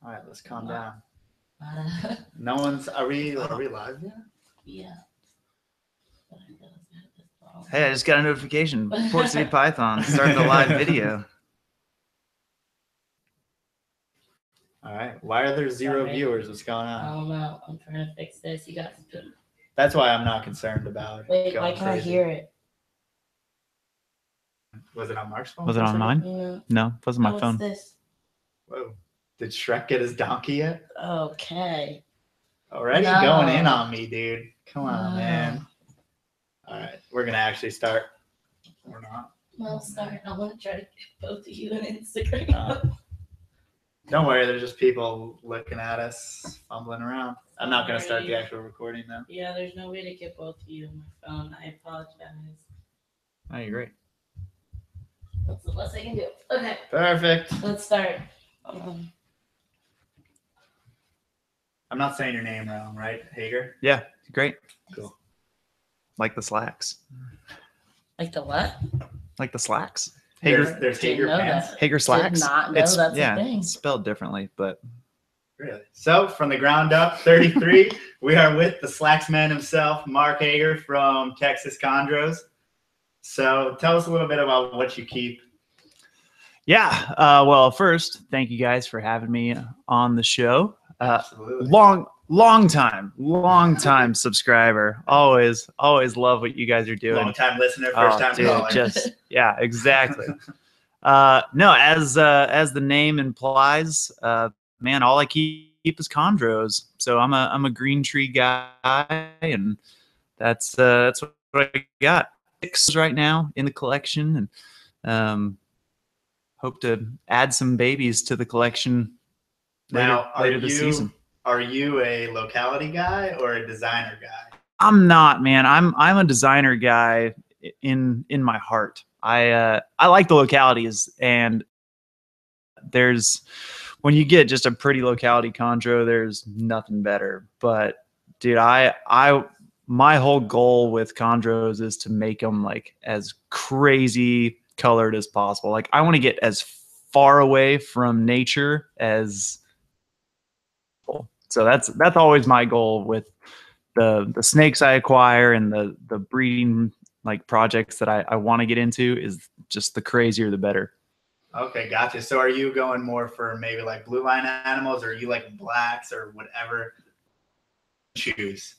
All right, let's calm down. No one's. Are we live yet? Yeah. Hey, I just got a notification. Theportcitypythons started a live video. All right. Why are there 0 viewers? What's going on? I don't know. I'm trying to fix this. You got to. That's why I'm not concerned about. Wait, why can't I hear it? Was it on Mark's phone? Was it on mine? Yeah. No, it wasn't my What's phone. this? Whoa. Did Shrek get his donkey yet? Okay. Already No. going in on me, dude. Come on, No. man. All right. We're going to actually start. Or not. Well, start. I want to try to get both of you on Instagram. Don't worry. There's just people looking at us, fumbling around. I'm not going to start the actual recording, though. Yeah, there's no way to get both of you on my phone. I apologize. Oh, you're great. That's the best I can do. Okay. Perfect. Let's start. I'm not saying your name wrong, right? Heger? Yeah, great. Cool. Like the slacks. Like the what? Like the slacks. There's Didn't Heger know pants. that. Hager slacks. Did not know It's, that's yeah, a thing. it's spelled differently, but Really? So, from the ground up, 33, we are with the slacks man himself, Mark Heger from Texas Chondros. So, tell us a little bit about what you keep. yeah. Well, first, thank you guys for having me on the show. Absolutely. Long time subscriber. Always love what you guys are doing. Long time listener, first time caller. Yeah, exactly. No, as the name implies, man, all I keep is chondros. So I'm a green tree guy, and that's what I got. 6 right now in the collection, and hope to add some babies to the collection later this season. Are you a locality guy or a designer guy? I'm not, man. I'm a designer guy in my heart. I like the localities, and there's when you get just a pretty locality chondro, there's nothing better. But dude, my whole goal with chondros is to make them like as crazy colored as possible. Like I want to get as far away from nature as possible. So that's always my goal with the snakes I acquire and the breeding like projects that I want to get into is just the crazier the better. Okay, gotcha. So are you going more for maybe like blue line animals, or are you like blacks or whatever? Choose.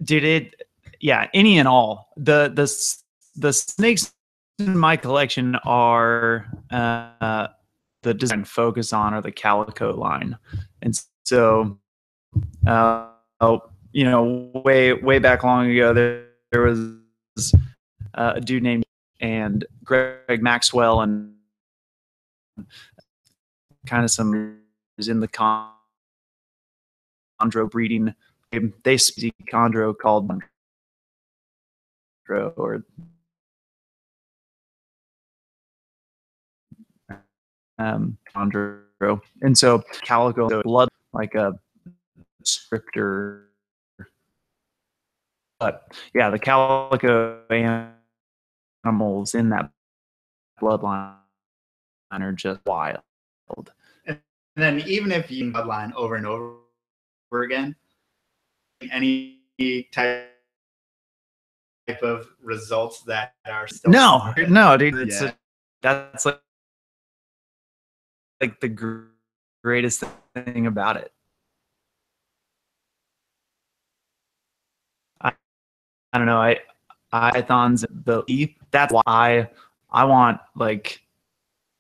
Dude, any and all. The snakes in my collection are the design focus on are the calico line, and so way back long ago there was a dude named and Greg Maxwell and kind of some is in the chondro breeding. They speak chondro called chondro or chondro, and so calico blood like a descriptor. But yeah, the calico animals in that bloodline are just wild. And then even if you bloodline over and over again, any type of results that are still no, dude, that's like the greatest thing about it. I don't know. Pythons, that's why I want like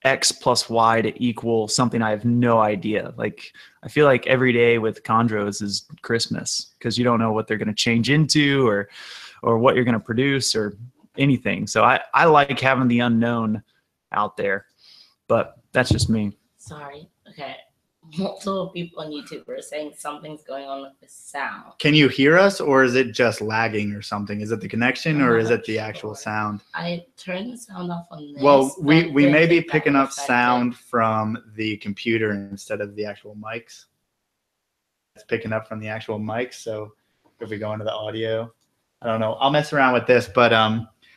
X plus Y to equal something I have no idea. Like I feel like every day with chondros is Christmas because you don't know what they're going to change into or what you're going to produce or anything. So I like having the unknown out there, but that's just me. Sorry. Okay. Multiple people on YouTube are saying something's going on with the sound. Can you hear us, or is it just lagging or something? Is it the connection, or is it the actual sound? I turned the sound off on this. Well, we may be picking up sound from the computer instead of the actual mics. It's picking up from the actual mics. So if we go into the audio, I don't know. I'll mess around with this, but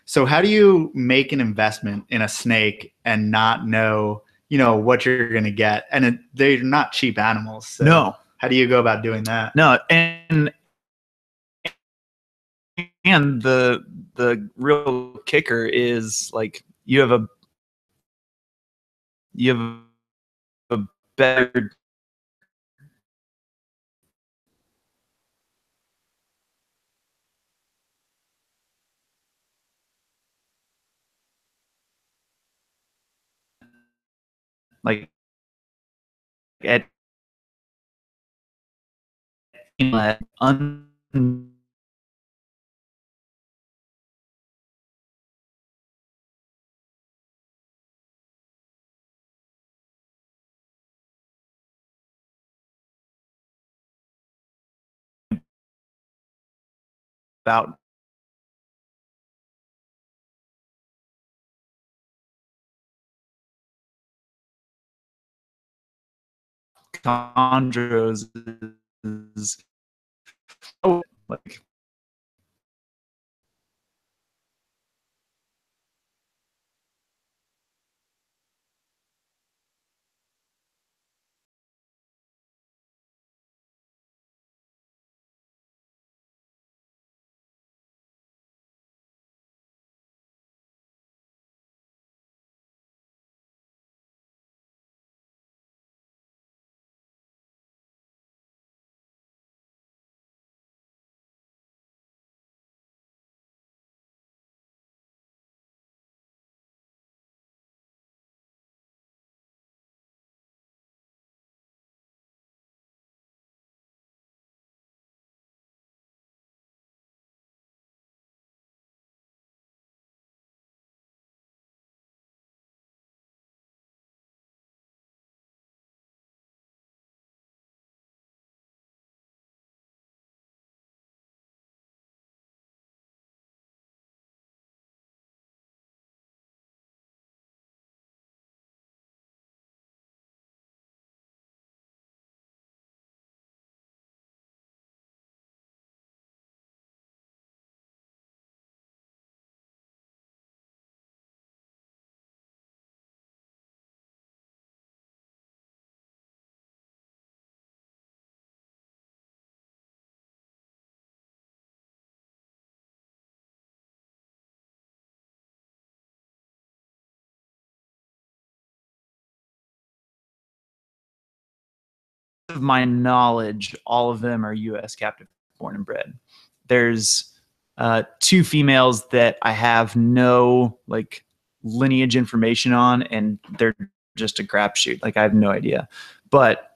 so how do you make an investment in a snake and not know you know, what you're going to get. And they're not cheap animals. So No. how do you go about doing that? No, and the real kicker is like you have a better like at about chondros is like of my knowledge, all of them are U.S. captive born and bred. There's 2 females that I have no like lineage information on, and they're just a crapshoot. Like I have no idea, but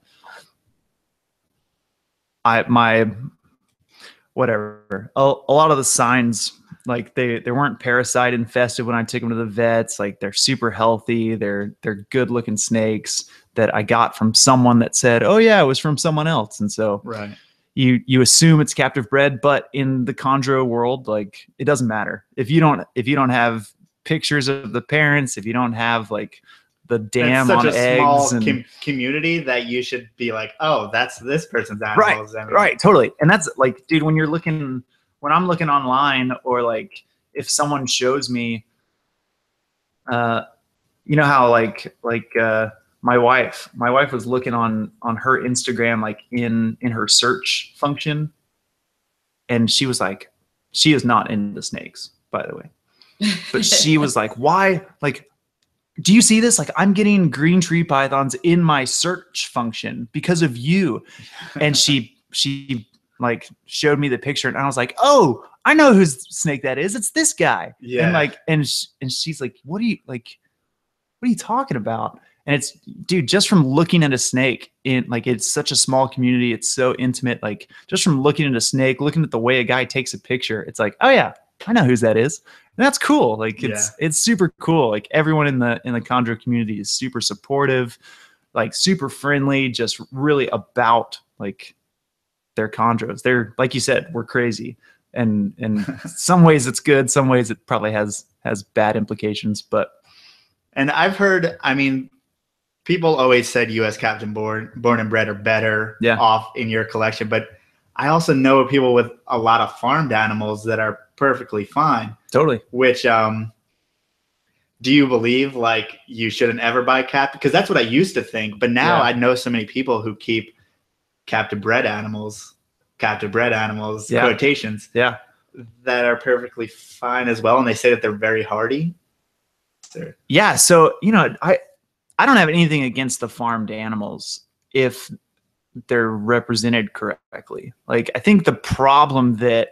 whatever. A lot of the signs, like they weren't parasite infested when I took them to the vets. Like they're super healthy. They're good looking snakes that I got from someone that said, "Oh yeah, it was from someone else." And so Right. you assume it's captive bred, but in the chondro world, like it doesn't matter if you don't have pictures of the parents, if you don't have like the dam on It's such a eggs small and community that you should be like, oh, that's this person's animals. I mean, right, totally. And that's like, dude, when I'm looking online, or like if someone shows me, you know how like my wife was looking on her Instagram, like in her search function, and she was like, she is not into snakes, by the way, but she was like, why, like, do you see this? Like, I'm getting green tree pythons in my search function because of you. And she like showed me the picture, and I was like, oh, I know whose snake that is. It's this guy. Yeah. And like, and she's like, what are you talking about? And it's, dude, just from looking at a snake in, like, it's such a small community. It's so intimate. Like just from looking at a snake, looking at the way a guy takes a picture, it's like, oh yeah, I know whose that is. And that's cool. Like it's super cool. Like everyone in the chondro community is super supportive, like super friendly, just really about like their chondros. They're, like you said, we're crazy. And in some ways it's good, some ways it probably has bad implications, but. And I've heard, I mean, people always said U.S. captive born and bred are better off in your collection, but I also know people with a lot of farmed animals that are perfectly fine. Totally. Which do you believe like you shouldn't ever buy captive? Because that's what I used to think, but now I know so many people who keep captive bred animals, quotations, that are perfectly fine as well, and they say that they're very hardy. Yeah, so I don't have anything against the farmed animals if they're represented correctly. Like, I think the problem that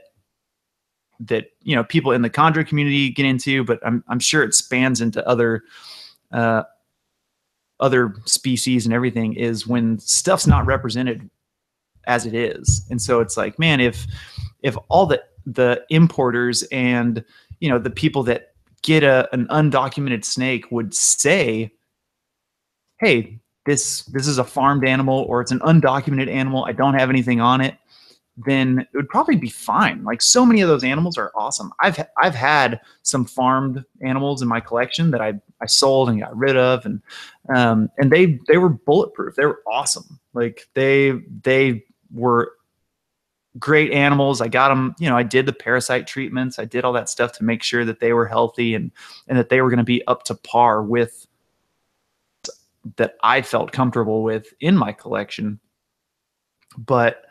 people in the chondro community get into, but I'm sure it spans into other species and everything, is when stuff's not represented as it is. And so it's like, man, if all the importers and the people that get an undocumented snake would say, hey, this is a farmed animal, or it's an undocumented animal, I don't have anything on it, then it would probably be fine. Like, so many of those animals are awesome. I've had some farmed animals in my collection that I sold and got rid of, and they were bulletproof. They were awesome. Like, they were great animals. I got them, I did the parasite treatments. I did all that stuff to make sure that they were healthy and that they were going to be up to par with that I felt comfortable with in my collection. But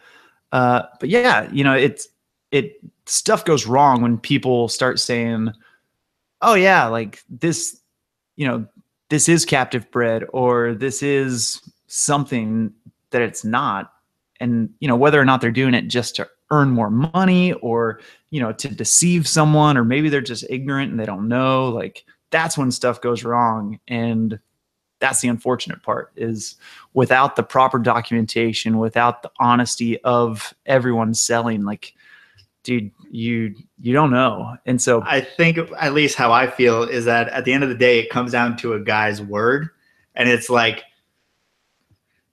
yeah, stuff goes wrong when people start saying, oh yeah, like this is captive bred, or this is something that it's not. And, whether or not they're doing it just to earn more money, or, to deceive someone, or maybe they're just ignorant and they don't know, like, that's when stuff goes wrong. And that's the unfortunate part, is without the proper documentation, without the honesty of everyone selling, like, dude, you don't know. And so I think, at least how I feel, is that at the end of the day, it comes down to a guy's word. And it's like,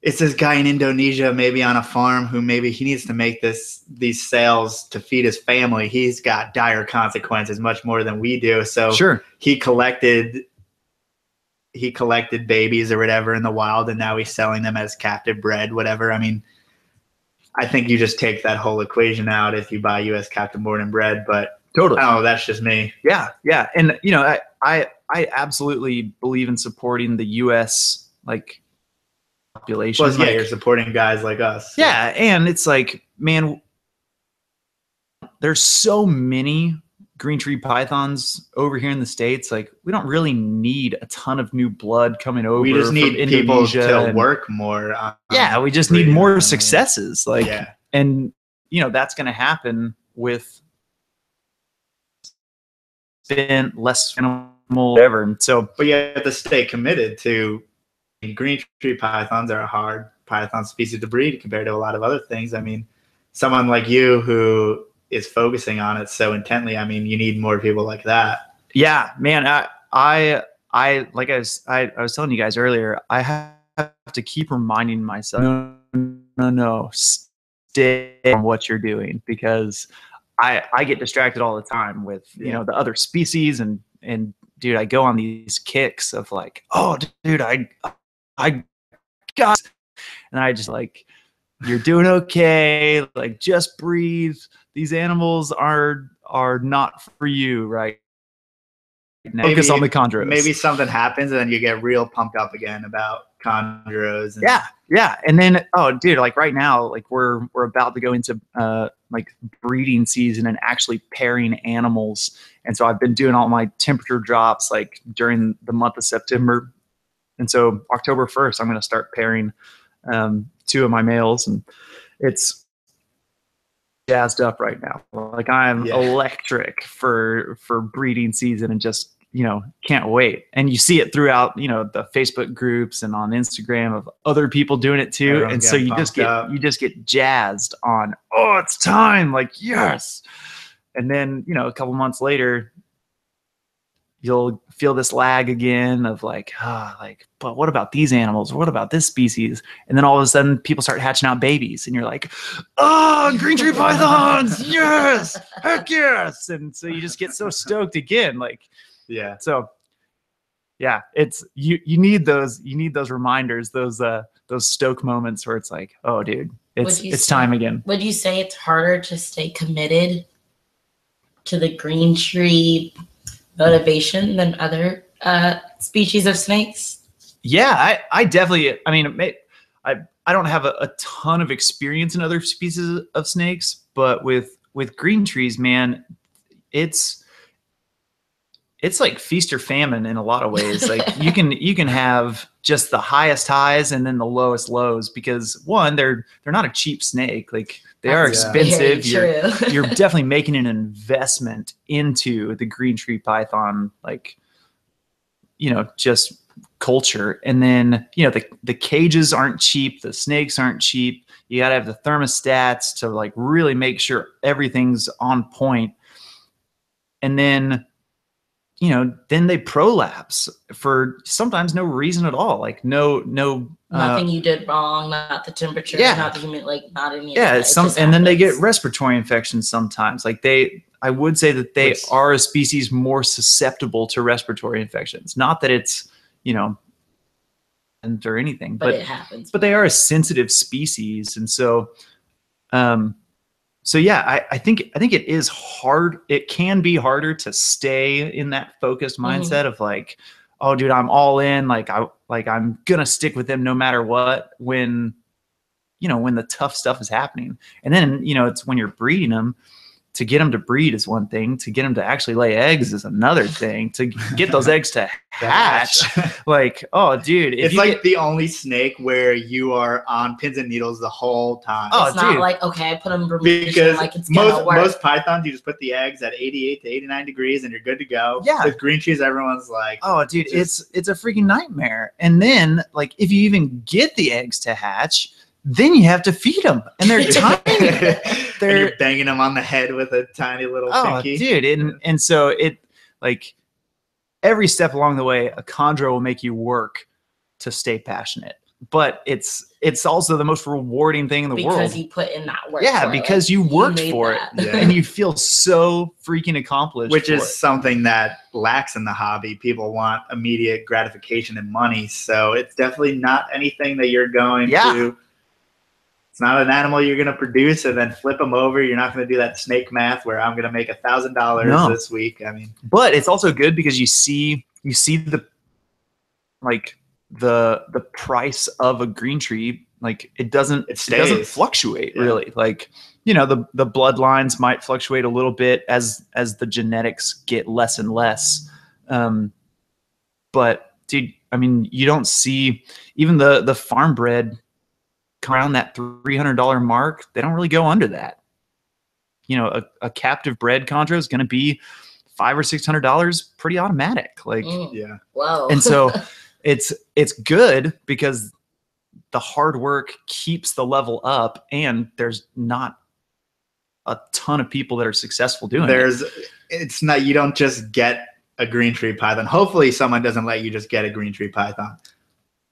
it's this guy in Indonesia, maybe on a farm, who maybe he needs to make these sales to feed his family. He's got dire consequences, much more than we do. So sure, he collected babies or whatever in the wild, and now he's selling them as captive bred, whatever. I mean, I think you just take that whole equation out if you buy U.S. captive born and bred, but totally. I don't know, that's just me. Yeah. And, I absolutely believe in supporting the U.S. like population. Well, yeah, you're supporting guys like us. Yeah. And it's like, man, there's so many green tree pythons over here in the States. Like, we don't really need a ton of new blood coming over. We just need people to work more. Yeah, we just need more successes. Like, yeah. And that's going to happen with less animal, whatever. And so, but you have to stay committed to. Green tree pythons are a hard python species to breed compared to a lot of other things. I mean, someone like you who is focusing on it so intently, I mean, you need more people like that. Yeah, man. I like I was telling you guys earlier, I have to keep reminding myself, no, stay on what you're doing, because I get distracted all the time with the other species, and dude, I go on these kicks of like, oh, dude, I got, and I just like, you're doing okay, like, just breathe. These animals are not for you right now. Focus on the chondros. Maybe something happens and then you get real pumped up again about chondros. And yeah. And then, oh, dude, like right now, like we're about to go into like breeding season and actually pairing animals. And so I've been doing all my temperature drops like during the month of September. And so October 1st, I'm going to start pairing 2 of my males, and it's jazzed up right now. Like, I'm electric for breeding season, and just, can't wait. And you see it throughout, the Facebook groups and on Instagram of other people doing it too. And so you just get jazzed on, oh, it's time. Like, yes. And then, a couple months later, you'll feel this lag again of like, but what about these animals? What about this species? And then all of a sudden people start hatching out babies, and you're like, oh, green tree pythons. Yes. Heck yes. And so you just get so stoked again. Like, yeah. So yeah, it's, you need those reminders, those stoke moments where it's like, oh dude, it's time again. Would you say it's harder to stay committed to the green tree motivation than other Species of snakes? Yeah, I definitely, I mean, I don't have a ton of experience in other species of snakes, but with green trees, man, it's like feast or famine in a lot of ways. Like you can have just the highest highs and then the lowest lows, because one, they're not a cheap snake. Like they are expensive. You're definitely making an investment into the green tree python, like, you know, just culture. And then, you know, the cages aren't cheap, the snakes aren't cheap. You got to have the thermostats to like really make sure everything's on point. And then, you know, then they prolapse for sometimes no reason at all. Like nothing you did wrong, not the temperature, not the humidity, like not any. Yeah, and then they get respiratory infections sometimes. Like I would say that they are a species more susceptible to respiratory infections. Not that it's, you know, or anything, but it happens. But they are a sensitive species, and so, so yeah, I think it is hard. It can be harder to stay in that focused mindset of like, oh, dude, I'm all in. Like I'm gonna stick with them no matter what. When, you know, when the tough stuff is happening, and then, you know, it's when you're breeding them. To get them to breed is one thing. To get them to actually lay eggs is another thing. To get those eggs to hatch, like, oh, dude, it's like the only snake where you are on pins and needles the whole time. Oh, it's not like, okay, I put them in Bermuda, like it's most pythons, you just put the eggs at 88 to 89 degrees and you're good to go. Yeah. With green trees, everyone's like, oh, dude, it's a freaking nightmare. And then, like, if you even get the eggs to hatch, then you have to feed them, and they're tiny. And you're banging them on the head with a tiny little pinky. Dude, and so it, like, every step along the way, a chondro will make you work to stay passionate. But it's also the most rewarding thing in the world. Because you put in that work. Yeah, because you worked for it, and you feel so freaking accomplished. Which is something that lacks in the hobby. People want immediate gratification and money, so it's definitely not anything that you're going to. It's not an animal you're going to produce and then flip them over. You're not going to do that snake math where I'm going to make $1,000 this week. I mean, but it's also good because you see the, like, the price of a green tree. Like it doesn't fluctuate really. Like, you know, the bloodlines might fluctuate a little bit as the genetics get less and less. But dude, I mean, you don't see even the farm bred around that $300 mark. They don't really go under that. You know, a captive bred chondro is going to be $500 or $600 pretty automatic. Like, wow. And so it's good because the hard work keeps the level up, and there's not a ton of people that are successful doing it. It's not, you don't just get a green tree python. Hopefully someone doesn't let you just get a green tree python.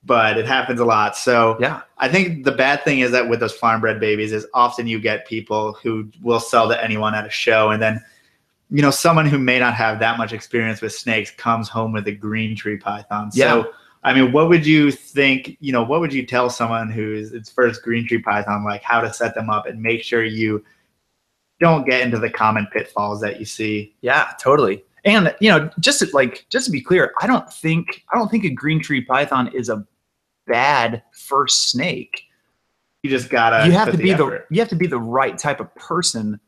But it happens a lot. So yeah, I think the bad thing is that with those farm bred babies is often you get people who will sell to anyone at a show. And then, you know, someone who may not have that much experience with snakes comes home with a green tree python. Yeah. So, I mean, what would you think, you know, what would you tell someone who is its first green tree python, like how to set them up and make sure you don't get into the common pitfalls that you see? Yeah, totally. And, you know, just to be clear, I don't think a green tree python is a bad first snake. You just gotta. You have to be the right type of person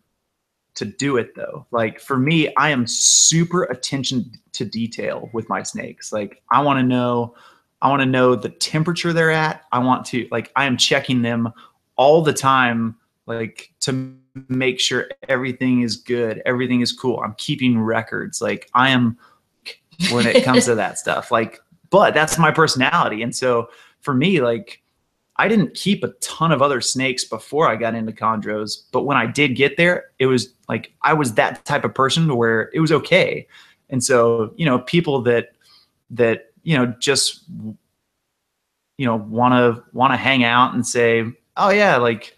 to do it, though. Like for me, I am super attention to detail with my snakes. Like I want to know the temperature they're at. I am checking them all the time, like to make sure everything is good, everything is cool. I'm keeping records. Like I am when it comes to that stuff. Like, but that's my personality, and so. For me, like, I didn't keep a ton of other snakes before I got into chondros, but when I did get there, it was like I was that type of person where it was okay. And so, you know, people that you know just you know want to hang out and say, oh yeah, like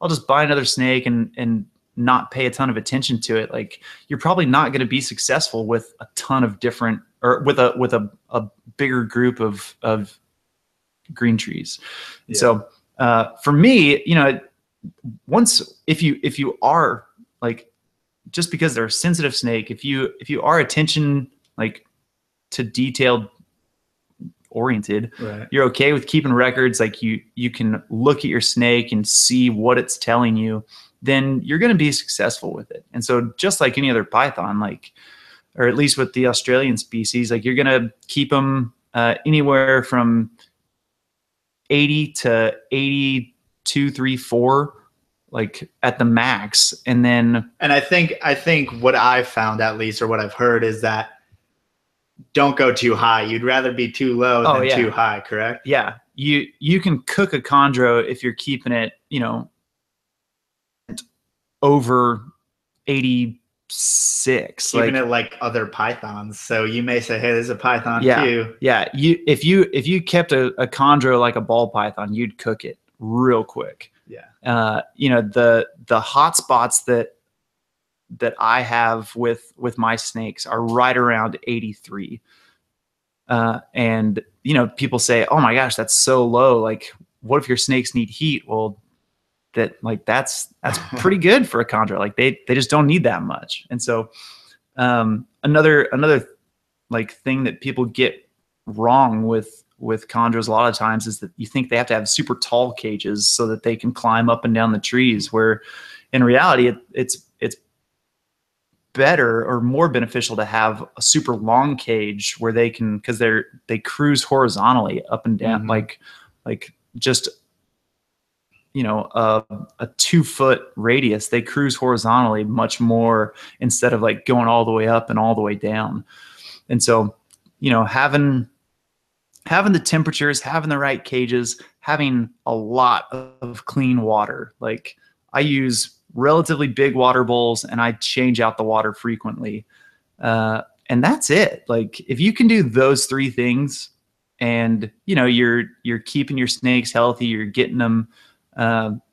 I'll just buy another snake and not pay a ton of attention to it. Like you're probably not going to be successful with a ton of different, or with a bigger group of green trees. Yeah. So for me, you know, if you are like, just because they're a sensitive snake, if you are attention like to detailed oriented, Right. you're okay with keeping records, like you can look at your snake and see what it's telling you, then you're going to be successful with it. And so just like any other python, like, or at least with the Australian species, like you're going to keep them anywhere from 80 to 82, 3, 4, like at the max. And I think what I've found, at least, or what I've heard, is that don't go too high. You'd rather be too low than too high, correct? Yeah. You can cook a chondro if you're keeping it, over 86. Keeping it like other pythons. So you may say, hey, this is a python too. Yeah. If you kept a chondro like a ball python, you'd cook it real quick. Yeah. The hot spots that I have with my snakes are right around 83. And people say, oh my gosh, that's so low. Like, what if your snakes need heat? Well, that's pretty good for a chondro. Like they just don't need that much. And so another like thing that people get wrong with chondros a lot of times is that you think they have to have super tall cages so that they can climb up and down the trees, where in reality it's better or more beneficial to have a super long cage where they can, because they cruise horizontally up and down, like just a 2-foot radius. They cruise horizontally much more instead of like going all the way up and all the way down. And so having the temperatures, having the right cages, having a lot of clean water. Like I use relatively big water bowls and I change out the water frequently. And that's it. Like if you can do those 3 things and, you're keeping your snakes healthy, you're getting them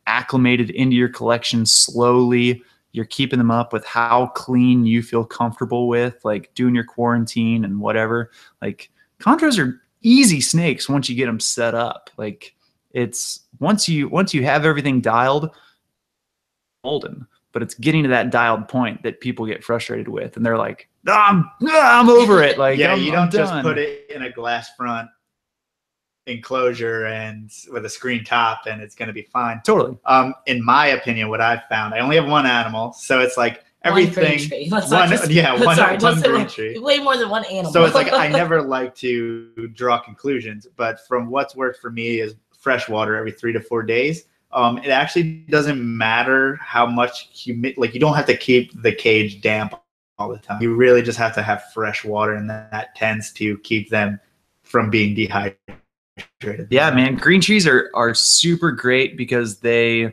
acclimated into your collection slowly, you're keeping them up with how clean you feel comfortable with, like doing your quarantine and whatever. Like chondros are easy snakes once you get them set up. Like it's once you have everything dialed, golden, but it's getting to that dialed point that people get frustrated with, and they're like, I'm over it. Like, yeah, you don't just put it in a glass front enclosure and with a screen top and it's going to be fine. Totally. In my opinion, what I've found, I only have one animal, so it's like everything. One green tree. Way more than one animal. So it's like I never like to draw conclusions, but from what's worked for me is fresh water every 3 to 4 days. It actually doesn't matter how much like you don't have to keep the cage damp all the time. You really just have to have fresh water, and that tends to keep them from being dehydrated. Yeah, man. Green trees are super great because they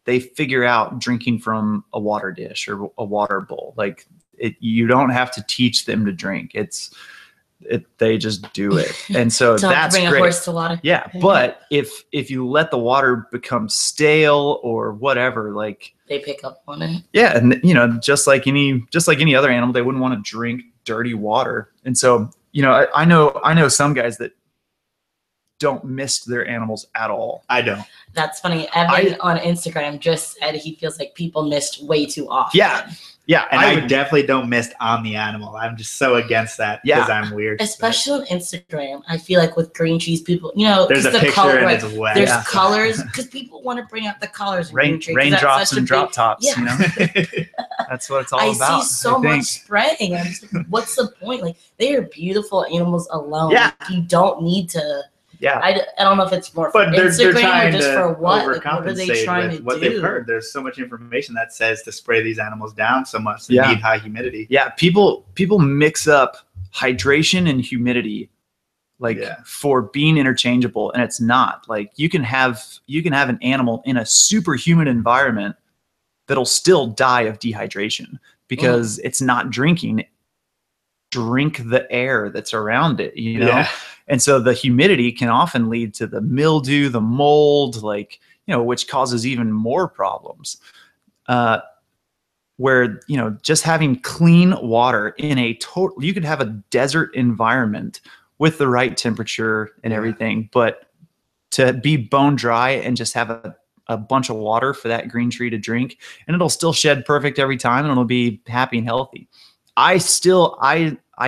figure out drinking from a water dish or a water bowl. Like you don't have to teach them to drink. They just do it. And so that's bring great. A horse to water. Yeah. But if you let the water become stale or whatever, like they pick up on it. Yeah. And just like any other animal, they wouldn't want to drink dirty water. And so, I know some guys that don't mist their animals at all. I don't. That's funny. Evan on Instagram just said he feels like people mist way too often. Yeah, and I definitely don't mist on the animal. I'm just so against that because I'm weird. Especially on Instagram, I feel like with green trees, people, there's a the picture color, and it's wet. There's colors because people want to bring out the colors. In green tree, raindrops and drop tops. Yeah. That's what it's all about. I see so much spraying. I'm just like, what's the point? Like they are beautiful animals alone. Yeah. You don't need to. Yeah, I don't know if it's more for Instagram or just for what. Like, what are they trying to do? What they've heard. There's so much information that says to spray these animals down so much. They need high humidity. Yeah, people mix up hydration and humidity, for being interchangeable, and it's not. Like you can have an animal in a super humid environment that'll still die of dehydration because it's not drinking. Drink the air that's around it, Yeah. And so the humidity can often lead to the mildew, the mold, which causes even more problems. Where, just having clean water in you could have a desert environment with the right temperature and everything, but to be bone dry and just have a bunch of water for that green tree to drink, and it'll still shed perfect every time and it'll be happy and healthy. I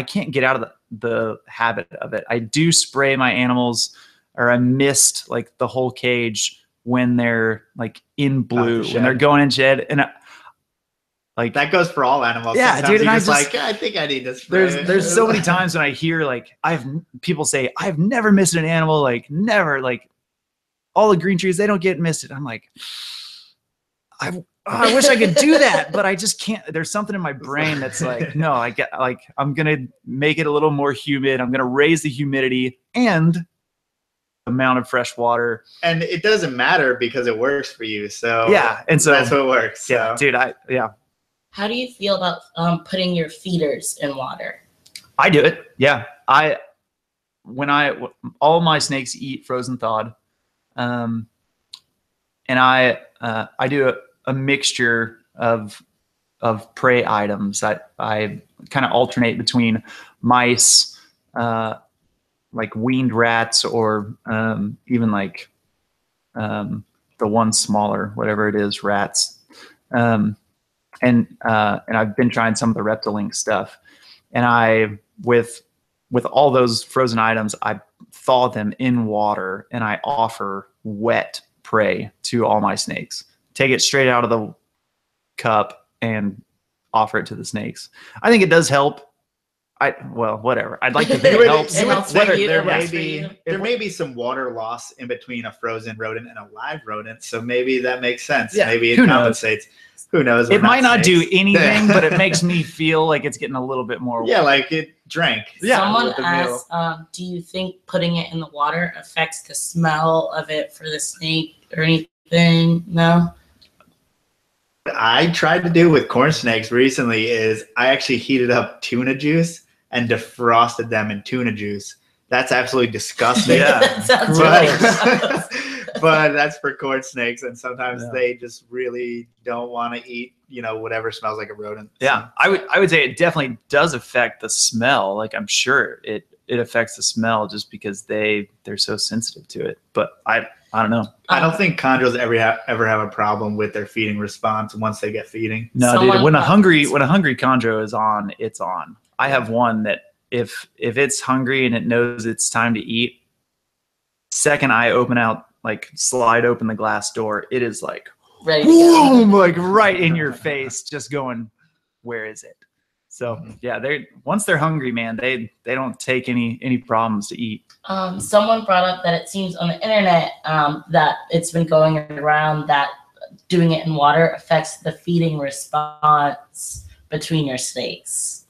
can't get out of the habit of it. I do spray my animals, or I mist like the whole cage when they're like in blue, when they're going in shed, and like that goes for all animals. Yeah, sometimes dude. And I think I need to spray. There's so many times when I hear like people say I've never misted an animal, like never, like all the green trees, they don't get misted. I'm like, I wish I could do that, but I just can't. There's something in my brain that's like, no, I'm gonna make it a little more humid. I'm gonna raise the humidity and amount of fresh water, and it doesn't matter because it works for you. So yeah, and so that's what works. Yeah, so. dude. How do you feel about putting your feeders in water? I do it. Yeah, all my snakes eat frozen thawed, and I do a mixture of prey items. I kind of alternate between mice, like weaned rats, or even like the one smaller, whatever it is, rats. And I've been trying some of the Reptile stuff, and with all those frozen items, I thaw them in water, and I offer wet prey to all my snakes. Take it straight out of the cup and offer it to the snakes. I think it does help. Whatever. I'd like to think it helps. There may be some water loss in between a frozen rodent and a live rodent, so maybe that makes sense. Yeah, maybe it compensates. Who knows? It might not do anything, but it makes me feel like it's getting a little bit more. Yeah, like it drank. Yeah. Someone asked, do you think putting it in the water affects the smell of it for the snake or anything? No? I tried to do with corn snakes recently is I actually heated up tuna juice and defrosted them in tuna juice. That's absolutely disgusting. Yeah. That sounds really gross. But that's for corn snakes, and sometimes they just really don't want to eat, whatever smells like a rodent. Yeah, I would say it definitely does affect the smell. Like I'm sure it affects the smell just because they're so sensitive to it. But I don't know. I don't think chondros ever have a problem with their feeding response once they get feeding. No, dude. When a hungry chondro is on, it's on. I have one that if it's hungry and it knows it's time to eat, second I slide open the glass door, it is like, boom, like right in your face, just going, where is it? So yeah, once they're hungry, man, they don't take any problems to eat. Someone brought up that it seems on the internet that it's been going around that doing it in water affects the feeding response between your snakes.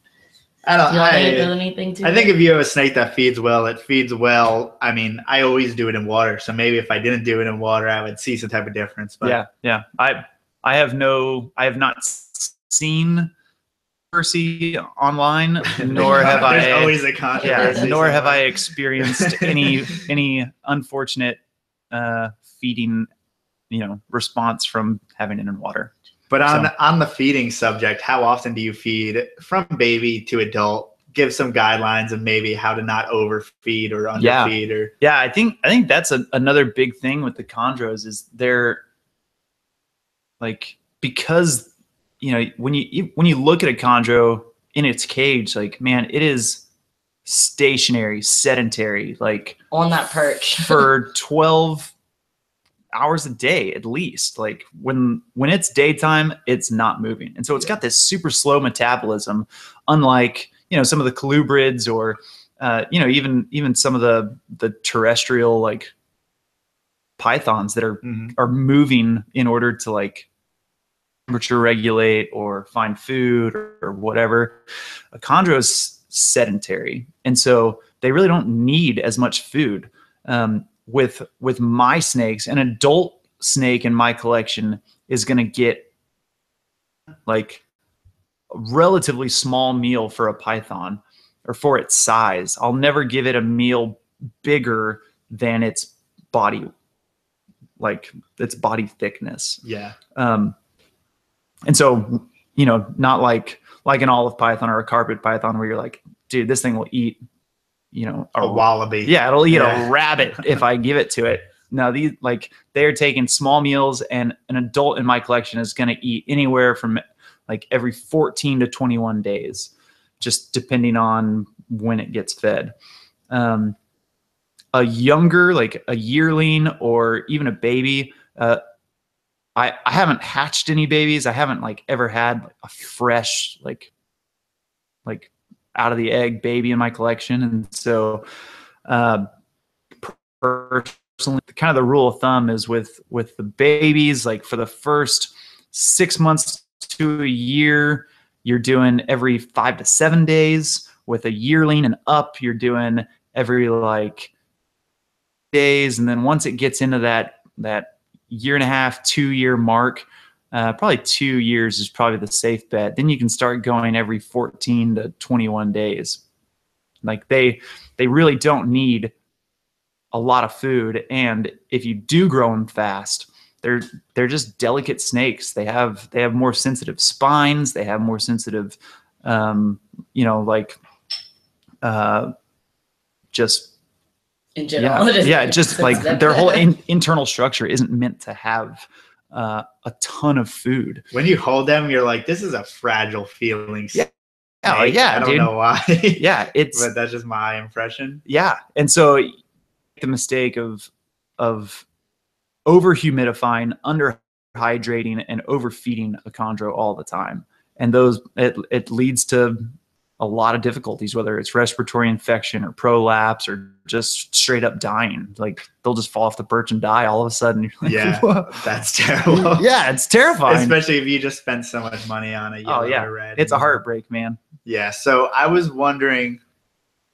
I think if you have a snake that feeds well, it feeds well. I mean, I always do it in water, so maybe if I didn't do it in water, I would see some type of difference. But yeah. I have not seen Percy online, nor have There's I always a controversy. Nor have I experienced any unfortunate feeding response from having it in water. But on the feeding subject, how often do you feed from baby to adult? Give some guidelines of maybe how to not overfeed or underfeed. I think that's another big thing with the chondros is they're like, because when you look at a chondro in its cage, like, man, it is stationary, sedentary, like on that perch for 12 hours a day at least. Like when it's daytime, it's not moving, and so it's got this super slow metabolism, unlike some of the colubrids or even some of the terrestrial like pythons that are moving in order to like temperature regulate or find food or whatever. A chondro is sedentary, and so they really don't need as much food. With my snakes, an adult snake in my collection is going to get like a relatively small meal for a python or for its size. I'll never give it a meal bigger than its body thickness. Yeah. And so, not like an olive python or a carpet python where you're like, dude, this thing will eat, a wallaby. Yeah, it'll eat a rabbit if I give it to it. No, they're taking small meals, and an adult in my collection is going to eat anywhere from like every 14 to 21 days, just depending on when it gets fed. A younger, like a yearling or even a baby, I haven't hatched any babies. I haven't like ever had a fresh like out of the egg baby in my collection. And so personally, kind of the rule of thumb is with the babies, like for the first 6 months to a year, you're doing every 5 to 7 days. With a yearling and up, you're doing every like days. And then once it gets into that 1.5 to 2 year mark, probably 2 years is probably the safe bet. Then you can start going every 14 to 21 days. Like they really don't need a lot of food. And if you do grow them fast, they're just delicate snakes. They have more sensitive spines. They have more sensitive, just in general. Just like their whole internal structure isn't meant to have a ton of food. When you hold them, you're like, this is a fragile feeling snake. Oh yeah, I don't know why. Yeah, but that's just my impression. Yeah, and so the mistake of over humidifying, under hydrating, and overfeeding a chondro all the time, and it leads to a lot of difficulties, whether it's respiratory infection or prolapse or just straight up dying. Like they'll just fall off the perch and die all of a sudden. You're like, yeah, whoa. That's terrible. Yeah, it's terrifying. Especially if you just spend so much money on a yellow or red. It's a heartbreak, man. Yeah, so I was wondering,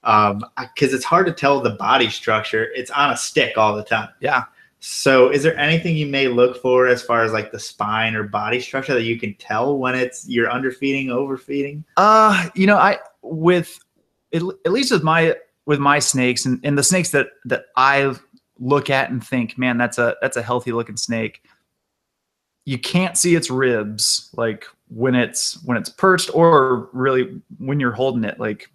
because it's hard to tell the body structure. It's on a stick all the time. Yeah. So is there anything you may look for as far as like the spine or body structure that you can tell when you're underfeeding, overfeeding? At least with my snakes and the snakes that I look at and think, man, that's a healthy looking snake. You can't see its ribs like when it's perched, or really when you're holding it, like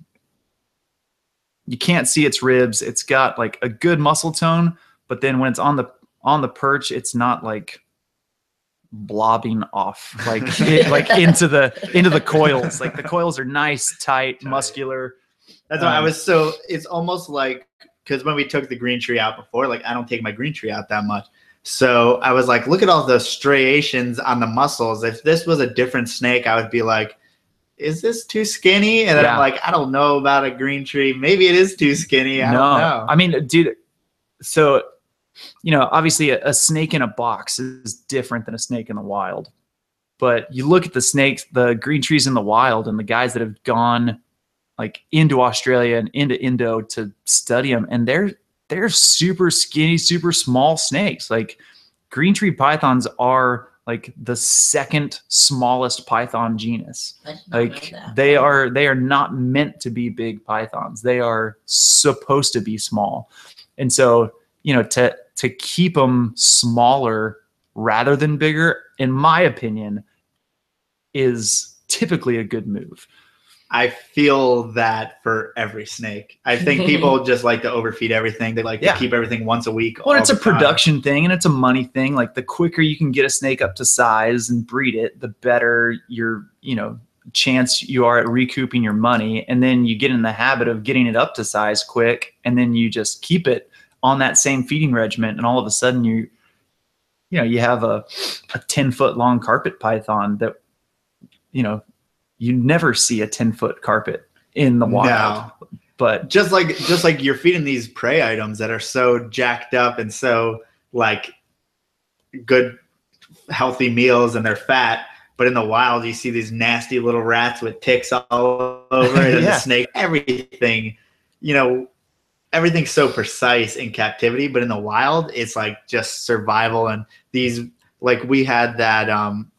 you can't see its ribs. It's got like a good muscle tone, but then when it's on the perch, it's not like blobbing off like into the coils. Like the coils are nice, tight, muscular. That's why it's almost like, because when we took the green tree out before, like I don't take my green tree out that much. So I was like, look at all the striations on the muscles. If this was a different snake, I would be like, is this too skinny? And then I'm like, I don't know about a green tree. Maybe it is too skinny. I don't know. I mean, dude, so, obviously a snake in a box is different than a snake in the wild. But you look at the snakes, the green trees in the wild, and the guys that have gone like into Australia and into Indo to study them, and they're super skinny, super small snakes. Like green tree pythons are like the second smallest python genus. Like they are not meant to be big pythons. They are supposed to be small. And so, to keep them smaller rather than bigger, in my opinion, is typically a good move. I feel that for every snake. I think people just like to overfeed everything. They like to keep everything once a week. Well, it's a production thing and it's a money thing. Like the quicker you can get a snake up to size and breed it, the better your, chance you are at recouping your money. And then you get in the habit of getting it up to size quick, and then you just keep it on that same feeding regimen. And all of a sudden you have a 10-foot long carpet python that, you never see a 10-foot carpet in the wild. No. But just like you're feeding these prey items that are so jacked up and so like good, healthy meals, and they're fat. But in the wild, you see these nasty little rats with ticks all over it, and the snake, everything, everything's so precise in captivity. But in the wild, it's like just survival. And these, like we had that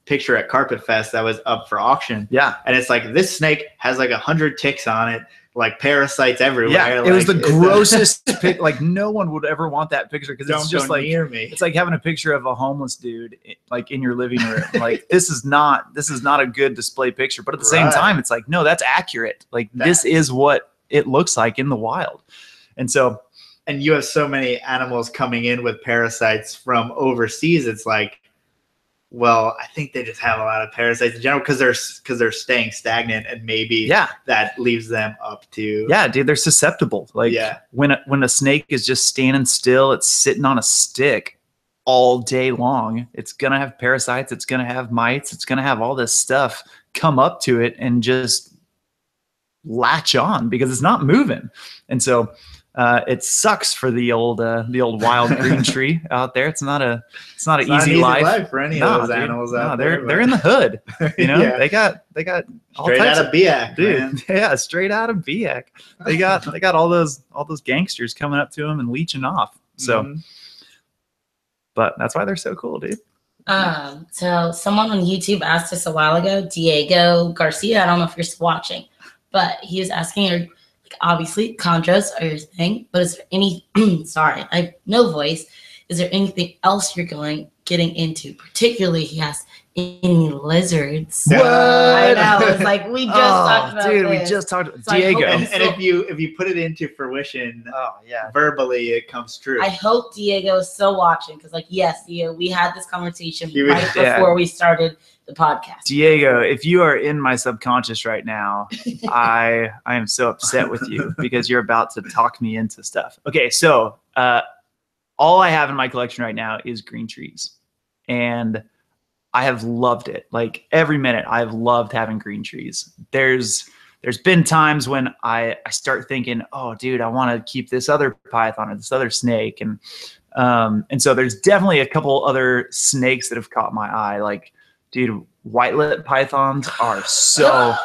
picture at Carpet Fest that was up for auction. Yeah. And it's like this snake has like 100 ticks on it, like parasites everywhere. Yeah, it was the grossest pic. Like no one would ever want that picture, because it's just like near me. It's like having a picture of a homeless dude like in your living room. Like this is not a good display picture. But at the same time, it's like, no, that's accurate. Like this is what it looks like in the wild. And so, and you have so many animals coming in with parasites from overseas. It's like, Well, I think they just have a lot of parasites in general because they're staying stagnant, and maybe that leaves them up to. Yeah, dude, they're susceptible. Like when a snake is just standing still, it's sitting on a stick all day long. It's gonna have parasites. It's gonna have mites. It's gonna have all this stuff come up to it and just latch on because it's not moving. And so it sucks for the old wild green tree out there. It's not an easy life for any of those animals out there. They're in the hood. You know, they got all straight out of BIAC, dude. Man. Yeah, straight out of BIAC. They got all those gangsters coming up to them and leeching off. So, but that's why they're so cool, dude. So someone on YouTube asked us a while ago, Diego Garcia. I don't know if you're still watching, but he was asking, obviously chondros are your thing, but is there any sorry, I have no voice. Is there anything else you're getting into? Particularly, he asked, any lizards? What? I know. It's like we just talked about dude, this. we just talked about So Diego. And if you put it into fruition, verbally, it comes true. I hope Diego is still watching because, yes, Diego, we had this conversation right before we started the podcast. Diego, if you are in my subconscious right now, I am so upset with you because you're about to talk me into stuff. Okay, so all I have in my collection right now is green trees, and I have loved it. Like every minute, I've loved having green trees. There's been times when I start thinking, oh, dude, I want to keep this other python or this other snake, and so there's definitely a couple other snakes that have caught my eye. Like, dude, white-lip pythons are so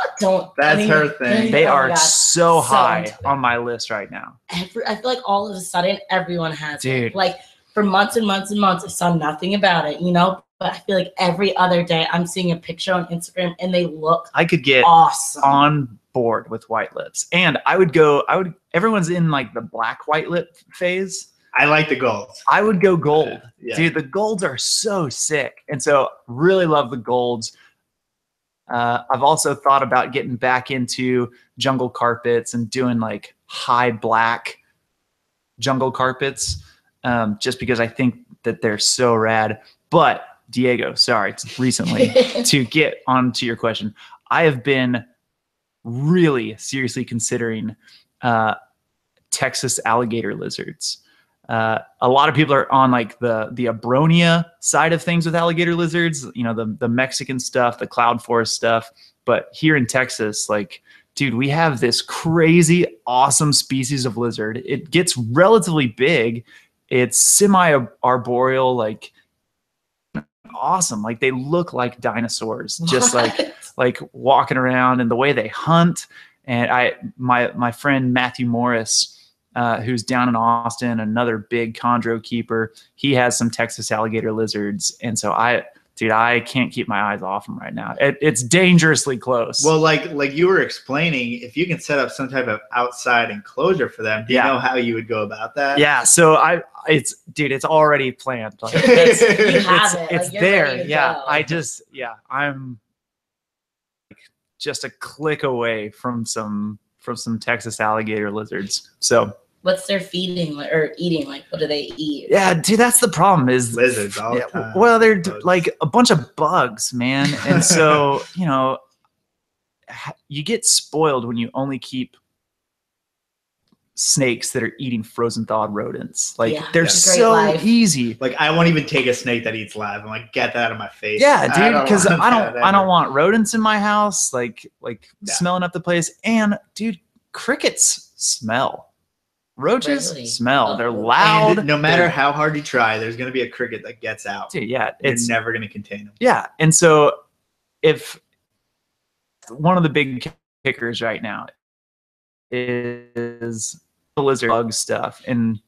that's her thing. They are so high on my list right now. I feel like all of a sudden everyone has dude. It. Like for months and months and months, I saw nothing about it, But I feel like every other day I'm seeing a picture on Instagram and they look I could get awesome. On board with white lips. And everyone's in like the black white lip phase. I like the golds. I would go gold. Dude, the golds are so sick. And so really love the golds. I've also thought about getting back into jungle carpets and doing like high black jungle carpets just because I think that they're so rad. But Diego, sorry, recently to get onto your question, I have been really seriously considering Texas alligator lizards. A lot of people are on like the Abronia side of things with alligator lizards, the Mexican stuff, the cloud forest stuff. But here in Texas, like, dude, we have this crazy, awesome species of lizard. It gets relatively big. It's semi-arboreal, like awesome. Like they look like dinosaurs, just like walking around, and the way they hunt. And my friend Matthew Morris, who's down in Austin, another big chondro keeper, he has some Texas alligator lizards. And so I can't keep my eyes off them right now. It's dangerously close. Well, like you were explaining, if you can set up some type of outside enclosure for them, do you know how you would go about that? Yeah. So it's already planned. Like, it's there. Yeah. Go. I'm like just a click away from some Texas alligator lizards. So what's their feeding or eating? Like, what do they eat? Yeah, dude, that's the problem is lizards all the time. Well, they're like a bunch of bugs, man. And so, you get spoiled when you only keep snakes that are eating frozen thawed rodents. Like they're so easy. Like I won't even take a snake that eats live. I'm like, get that out of my face. Yeah, dude, because I don't want rodents in my house, like smelling up the place. And dude, crickets smell. Roaches smell. They're loud. And no matter how hard you try, there's going to be a cricket that gets out. Dude, yeah. It's never going to contain them. Yeah. And so if one of the big kickers right now is the lizard bug stuff. And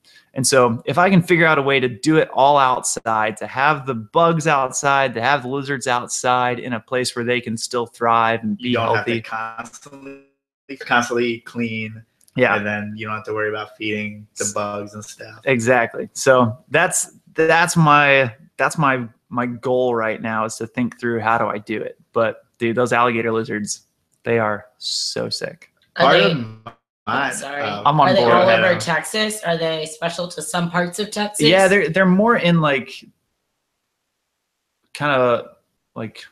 so if I can figure out a way to do it all outside, to have the bugs outside, to have the lizards outside in a place where they can still thrive and be healthy. You don't have to constantly clean. Yeah, and then you don't have to worry about feeding the bugs and stuff. Exactly. So that's my goal right now, is to think through how do I do it. But dude, those alligator lizards, they are so sick. I'm on Are they all over Texas? Are they special to some parts of Texas? Yeah, they're more in like kind of like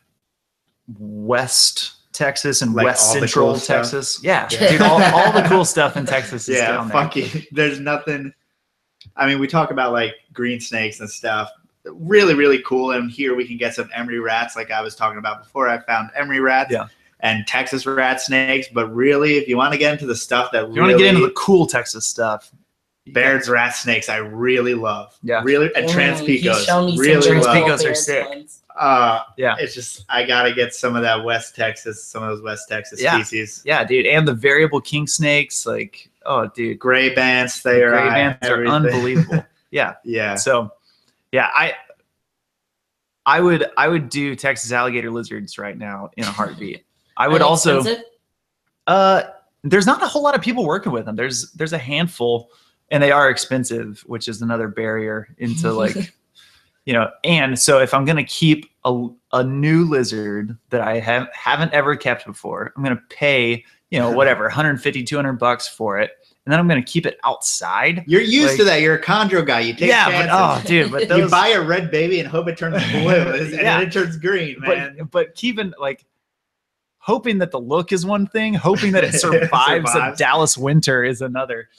West Texas and Like West all the Central cool stuff? Texas. Yeah, Yeah. dude, all the cool stuff in Texas is Yeah, down there. fuck it. There's nothing. I mean, we talk about like green snakes and stuff. Really, really cool. And here we can get some emery rats, like I was talking about before. I found emery rats and Texas rat snakes. But really, if you want to get into the stuff that If you want to get into the cool Texas stuff, Baird's rat snakes, I really love. Yeah. Really, and Transpicos. Really Really love. Transpicos are sick. Yeah. It's just I gotta get some of that West Texas, some of those West Texas species. Yeah, dude, and the variable king snakes, like, oh, dude, Gray bands, gray bands are unbelievable. Yeah, yeah. So, yeah, I would do Texas alligator lizards right now in a heartbeat. I would also. Expensive? There's not a whole lot of people working with them. There's a handful, and they are expensive, which is another barrier into like. And so if I'm going to keep a new lizard that I haven't ever kept before, I'm going to pay, whatever, $150, $200 for it. And then I'm going to keep it outside. You're used to that. You're a chondro guy. You take chances. But you buy a red baby and hope it turns blue and then it turns green, man. But keeping hoping that the look is one thing, hoping that it survives a Dallas winter is another.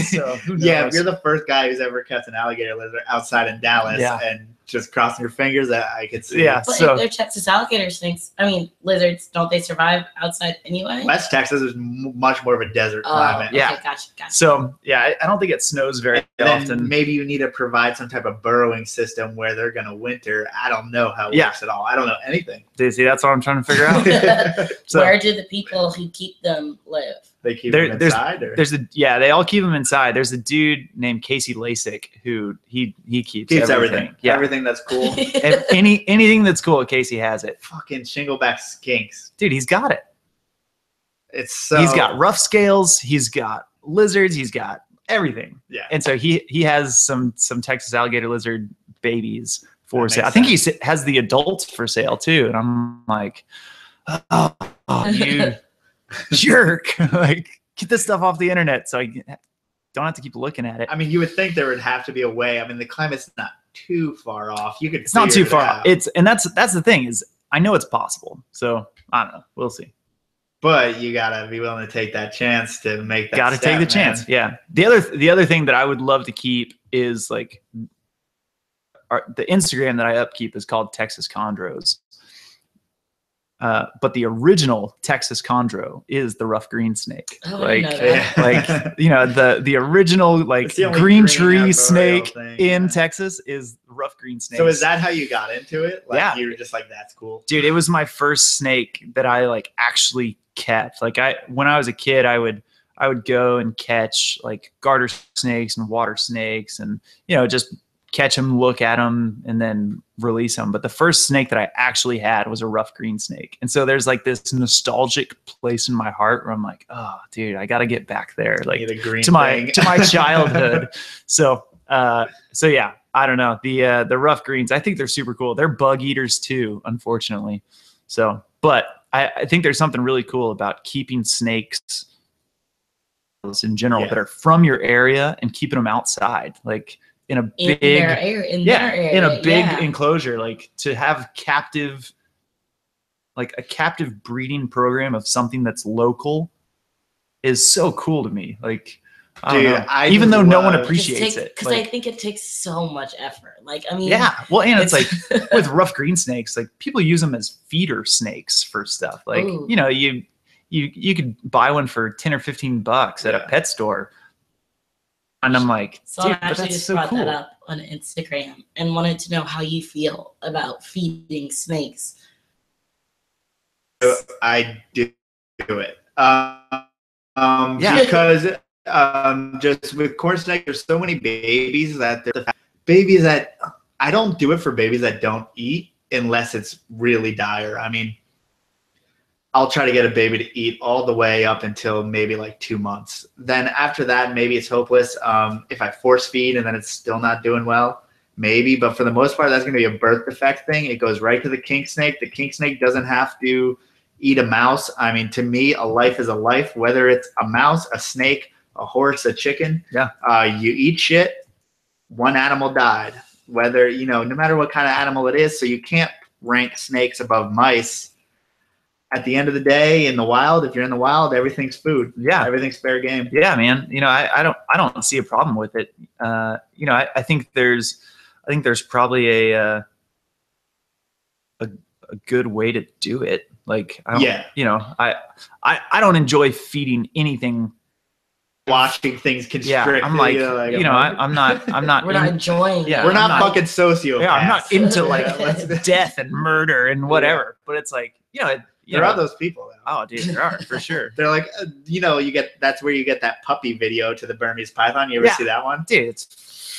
So who knows? Yeah, if you're the first guy who's ever kept an alligator lizard outside in Dallas and just crossing your fingers, I could see. Yeah, but if they're Texas alligator snakes, lizards, don't they survive outside anyway? West Texas is much more of a desert climate. Yeah, okay, gotcha. So I don't think it snows very often. Maybe you need to provide some type of burrowing system where they're going to winter. I don't know how it works at all. I don't know anything. See, that's what I'm trying to figure out. So, where do the people who keep them live? They keep them inside? They all keep them inside. There's a dude named Casey Lasik who he keeps everything. Yeah. Everything that's cool. Anything that's cool, Casey has it. Fucking shingleback skinks. Dude, he's got it. He's got rough scales, he's got lizards, he's got everything. Yeah. And so he has some Texas alligator lizard babies for sale. I think he has the adults for sale too. And I'm like, oh you jerk. Like, get this stuff off the internet so I don't have to keep looking at it. You would think there would have to be a way. The climate's not too far off. It's not too far off. That's the thing is I know it's possible. So I don't know. We'll see. But you gotta be willing to take that chance to make that. Gotta take the chance. Yeah. The other thing that I would love to keep is like the Instagram that I upkeep is called Texas Chondros. But the original Texas chondro is the rough green snake. The original green tree snake in Texas is rough green snake. So is that how you got into it? You were just like, that's cool. Dude, it was my first snake that I actually kept. When I was a kid, I would go and catch garter snakes and water snakes and just catch them, look at them, and then release them. But the first snake that I actually had was a rough green snake. And so there's this nostalgic place in my heart where I'm like, oh, dude, I got to get back there, to my childhood. So yeah, I don't know. The rough greens, I think they're super cool. They're bug eaters too, unfortunately. So, but I think there's something really cool about keeping snakes in general that are from your area and keeping them outside, in a big enclosure, to have a captive breeding program of something that's local is so cool to me. Even though no one appreciates it, because I think it takes so much effort. Yeah, well, and it's with rough green snakes, people use them as feeder snakes for stuff. You could buy one for $10 or $15 at a pet store. And I'm like, so I actually just brought that up on Instagram and wanted to know how you feel about feeding snakes. I do it because just with corn snake, there's so many babies that I don't do it for babies that don't eat unless it's really dire. I'll try to get a baby to eat all the way up until maybe 2 months. Then after that, maybe it's hopeless. If I force feed and then it's still not doing well, maybe. But for the most part, that's going to be a birth defect thing. It goes right to the kink snake. The kink snake doesn't have to eat a mouse. To me, a life is a life, whether it's a mouse, a snake, a horse, a chicken. Yeah. You eat shit, one animal died. Whether, no matter what kind of animal it is. So you can't rank snakes above mice. At the end of the day, in the wild, if you're in the wild, everything's food. Yeah, everything's fair game. Yeah, man. You know, I don't see a problem with it. You know, I think there's probably a good way to do it. Like, I don't, you know, I don't enjoy feeding anything. Watching things constrict. Yeah, I'm like, you know, I'm not. We're not enjoying. Yeah, we're not fucking sociopaths. Yeah, I'm not into like death and murder and whatever. But it's like, you know, there are those people though. Oh, dude, there are for sure. They're like, you know, that's where you get that puppy video to the Burmese python. You ever see that one? Dude,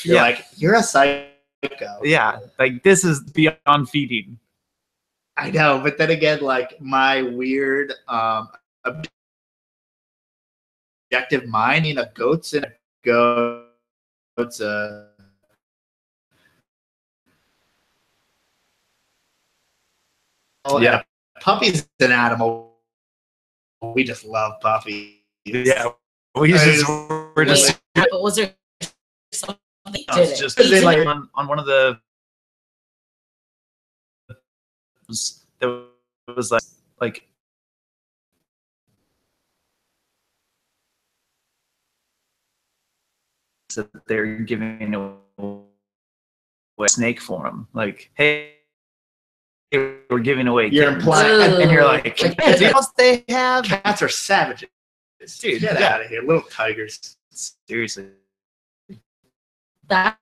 you're like, you're a psycho. Yeah, like this is beyond feeding. I know, but then again, like my weird objective mind, you know, goats and goats. Yeah, puppy's an animal. We just love puppies. Yeah, we're just. But was there something? It's just like on one of the. There was like that they're giving away a snake for them. Like, hey, we're giving away. You're implying, and you're like, what else they have? Cats are savages. Dude, get out of here, little tigers. Seriously. That's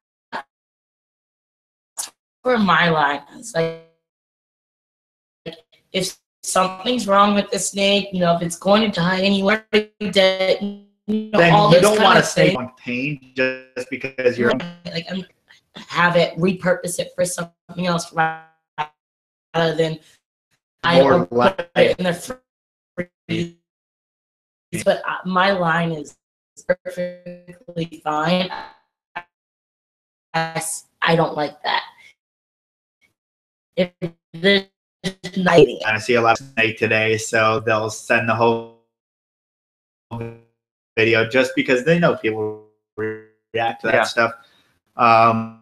where my line is. Like, if something's wrong with the snake, you know, if it's going to die anywhere, dead, you know, then all you this don't want to snake on pain just because you're like, have it, repurpose it for something else rather than more put it in the freeze. But my line is perfectly fine. I don't like that. If there's I see a lot of snake today, so they'll send the whole video just because they know people react to that stuff. I've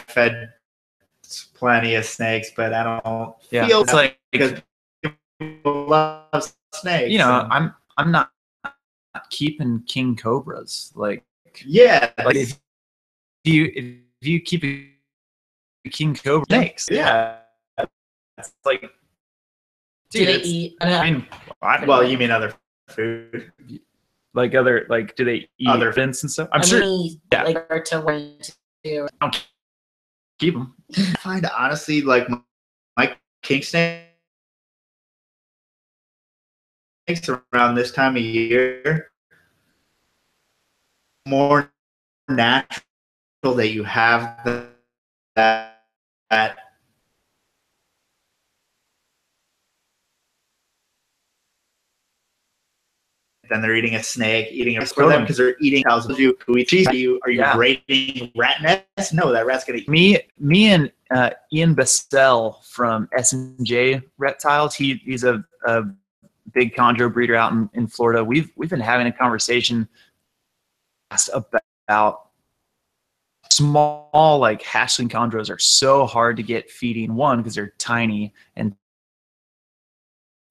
fed plenty of snakes, but I don't feel it's like because people love snakes. You know, I'm not keeping king cobras. Like, like if you keep a king cobra snakes, it's like, dude, do they eat? I mean, well, you mean other food? Like other, like, do they eat other fins and stuff? I'm sure. Like to don't keep them. I find honestly, like my king snakes around this time of year more natural that you have that then they're eating a snake, eating a for them because they're eating cows. Are you raiding rat nests? No, that rat's gonna eat me and Ian Bassell from S&J Reptiles. He's a big chondro breeder out in Florida. We've been having a conversation about small, like, hatchling chondros are so hard to get feeding. One, because they're tiny, and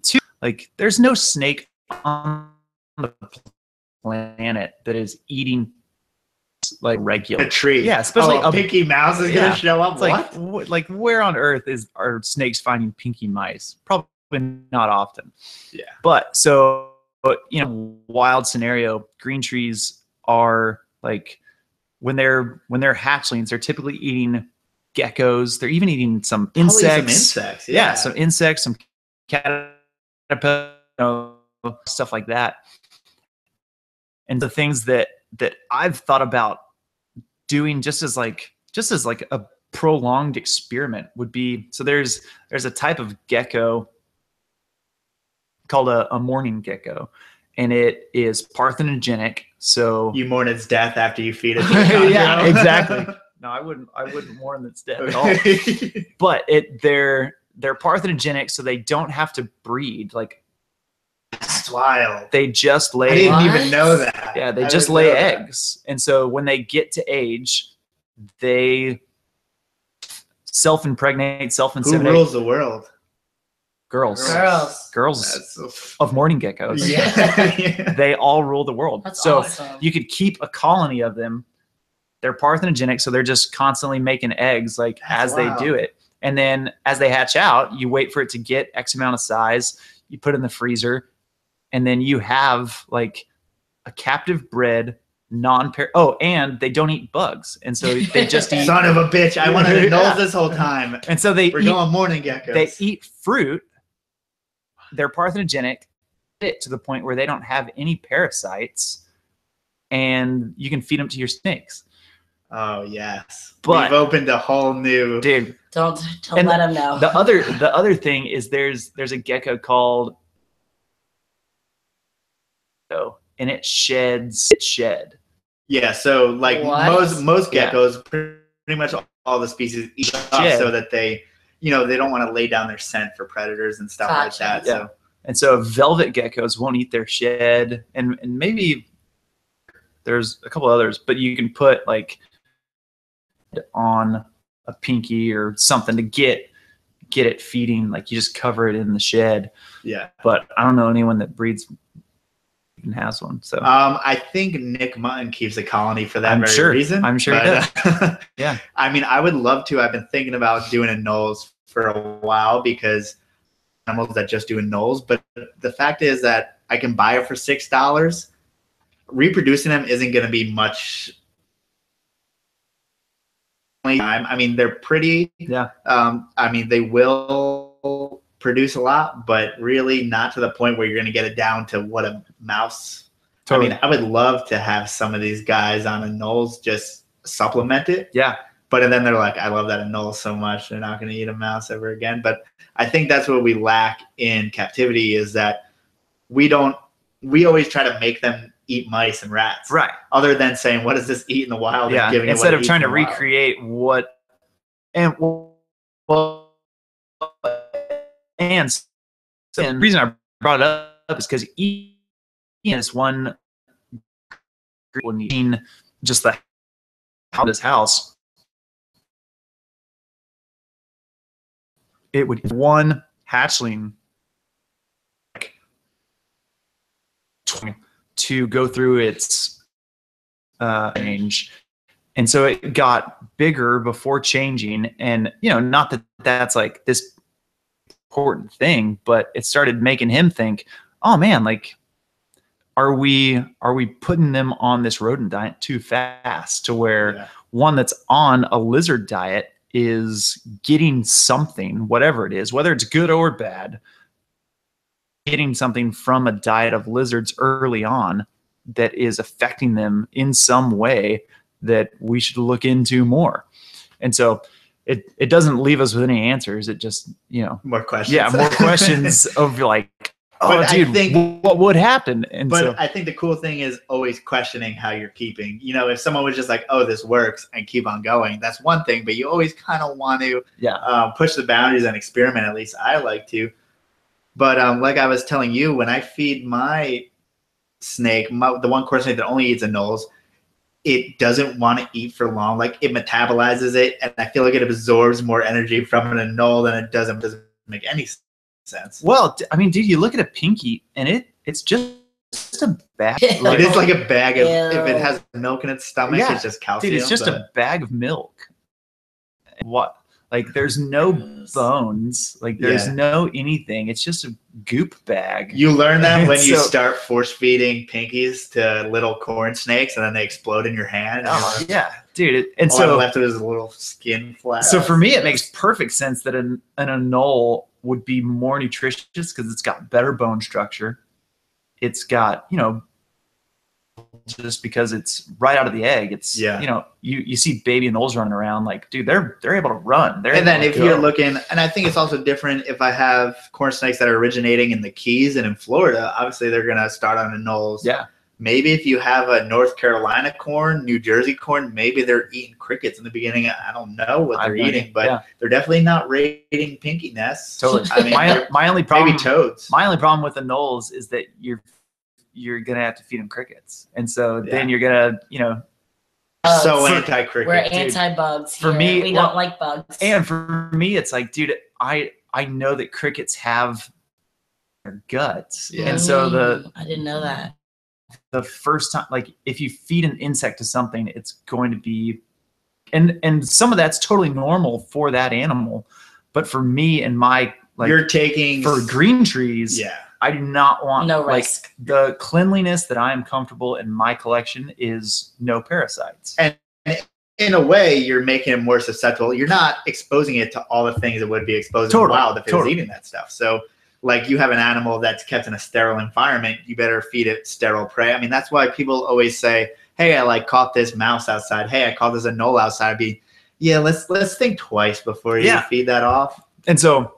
two, like, there's no snake on the planet that is eating like regular a tree. Yeah, especially a pinky mouse is gonna show up. It's like where on earth are snakes finding pinky mice? Probably not often. Yeah. But you know, wild scenario, green trees are like when they're hatchlings, they're typically eating geckos. They're even eating some insects. Yeah, some insects, some caterpillars, stuff like that. And the things that I've thought about doing just as like a prolonged experiment would be, so there's a type of gecko called a mourning gecko, and it is parthenogenic. So you mourn its death after you feed it. Yeah, exactly. No, I wouldn't mourn its death at all. But they're parthenogenic, so they don't have to breed. Like, that's wild. They just lay. I didn't even know that. Yeah, they just lay eggs, and so when they get to age, they self-impregnate, Who self-inseminate. rules the world? Girls. Girls. Of morning geckos. Yeah. They all rule the world. That's so awesome. you could keep a colony of them. They're parthenogenic, so they're just constantly making eggs like as they do it. And then as they hatch out, you wait for it to get X amount of size, you put it in the freezer, and then you have like a captive bred and they don't eat bugs. And so they just eat. Son of a bitch. I wanted to know this whole time. And so We're going morning geckos. They eat fruit. They're parthenogenic to the point where they don't have any parasites, and you can feed them to your snakes. Oh yes, but we've opened a whole new Don't let them know. The other thing is there's a gecko called and it shed. Yeah, so like most geckos, pretty much all the species eat off so that they they don't want to lay down their scent for predators and stuff like that. Yeah. And so velvet geckos won't eat their shed, and maybe there's a couple others, but you can put like on a pinky or something to get it feeding. Like you just cover it in the shed. Yeah. But I don't know anyone that breeds and has one. So I think Nick Mutton keeps a colony for that reason. I'm sure he does. Yeah. I mean, I would love to. I've been thinking about doing a nulls for a while because animals that just do a nulls. But the fact is that I can buy it for $6. Reproducing them isn't going to be much time. I mean, they're pretty. Yeah. I mean, they will produce a lot, but really not to the point where you're going to get it down to what a mouse. Totally. I mean, I would love to have some of these guys on a nulls just supplement it. Yeah. But then they're like, I love that a null so much, they're not going to eat a mouse ever again. But I think that's what we lack in captivity is that we always try to make them eat mice and rats. Right. Other than saying, what does this eat in the wild? Yeah. And instead of trying to recreate and the reason I brought it up is because this one just this house, it would one hatchling to go through its range, and so it got bigger before changing. And not that that's like this important thing, but it started making him think, oh man, like are we putting them on this rodent diet too fast to where one that's on a lizard diet is getting something, whatever it is, whether it's good or bad, getting something from a diet of lizards early on that is affecting them in some way that we should look into more. And so it doesn't leave us with any answers. It just, more questions. Yeah, more questions of like, oh, dude, what would happen? And I think the cool thing is always questioning how you're keeping. If someone was just like, oh, this works and keep on going, that's one thing. But you always kind of want to push the boundaries and experiment. At least I like to. But like I was telling you, when I feed my snake, the one core snake that only eats anoles, it doesn't want to eat for long. Like it metabolizes it, and I feel like it absorbs more energy from an anole than it doesn't make any sense. Well, I mean, dude, you look at a pinky, and it's just a bag. It is like a bag of, if it has milk in its stomach, it's just calcium. Dude, it's just a bag of milk. What? Like, there's no bones. Like, there's no anything. It's just a goop bag. You learn that when you start force feeding pinkies to little corn snakes, and then they explode in your hand. Oh, yeah, dude. And all so left is a little skin flap. So for me, it makes perfect sense that an anole would be more nutritious because it's got better bone structure. It's got, just because it's right out of the egg, it's you see baby anoles running around, like, dude, they're able to run. And then if you're looking, and I think it's also different if I have corn snakes that are originating in the Keys and in Florida, obviously they're gonna start on anoles. Yeah. Maybe if you have a North Carolina corn, New Jersey corn, maybe they're eating crickets in the beginning. I don't know what they're eating, but they're definitely not raiding pinky nests. Totally. I mean, my only problem, maybe toads. My only problem with anoles is that you're gonna have to feed them crickets, and so then you're gonna So We're anti-cricket. Dude. anti-bugs. For here. me, we well, don't like bugs. And for me, it's like, dude, I know that crickets have their guts, Yeah. and so I didn't know that. the first time, like, if you feed an insect to something, it's going to be, and some of that's totally normal for that animal, but for me and my, like, You're taking for green trees, yeah. I do not want, No like, risk. the cleanliness that I am comfortable in my collection is no parasites. And in a way, you're making it more susceptible. You're not exposing it to all the things that would be exposed in the wild if it was eating that stuff. So, like, you have an animal that's kept in a sterile environment, you better feed it sterile prey. I mean, that's why people always say, hey, I caught this mouse outside. Hey, I caught this anole outside. Let's think twice before you feed that off. And so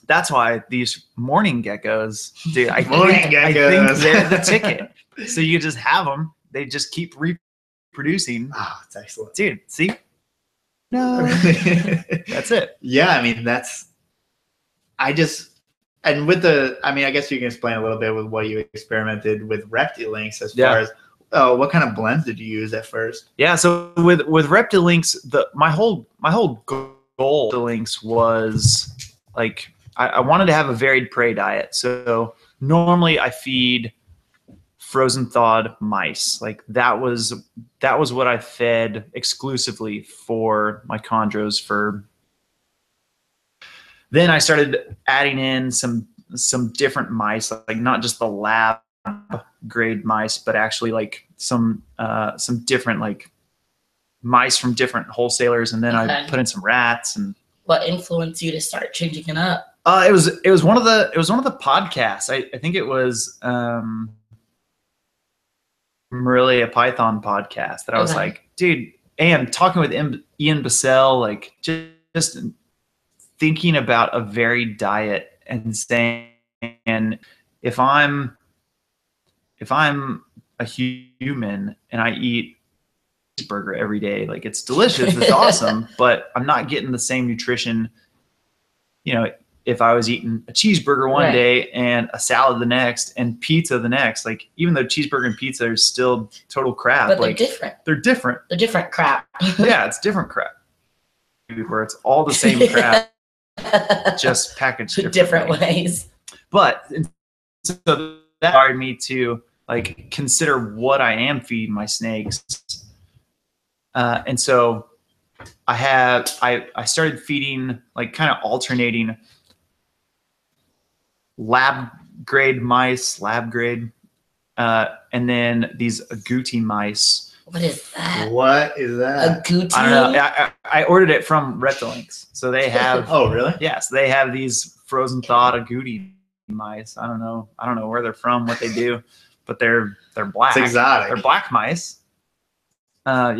that's why these morning geckos, dude, I Morning think they're the ticket. So you just have them. They just keep reproducing. Oh, it's excellent. Dude, see? No. That's it. Yeah, I mean, I guess you can explain a little bit with what you experimented with Reptilinks as far as, what kind of blends did you use at first? Yeah, so with Reptilinks, my whole goal with Reptilinks was, like, I wanted to have a varied prey diet. So normally I feed frozen thawed mice. Like, that was what I fed exclusively for my chondros. Then I started adding in some different mice, like not just the lab grade mice, but actually like some different, like, mice from different wholesalers. And then I put in some rats. And what influenced you to start changing it up? It was one of the podcasts. I think it was Morelia Python podcast that I was like, dude, and talking with Ian Bissell, like, just thinking about a varied diet and saying, if I'm a human and I eat a cheeseburger every day, like, it's delicious, it's awesome, but I'm not getting the same nutrition, if I was eating a cheeseburger one day and a salad the next and pizza the next. Like, even though cheeseburger and pizza are still total crap, but like, they're different. They're different crap. Yeah, it's different crap. Where it's all the same crap, just packaged different ways. But so that inspired me to, like, consider what I am feeding my snakes. And so I started feeding, like, kind of alternating lab grade, and then these agouti mice. What is that? What is that? Agouti? I don't know. I ordered it from Reptilinks. So they have Oh, really? Yeah, so they have these frozen thawed agouti mice. I don't know where they're from, what they do, but they're black. It's exotic. They're black mice. I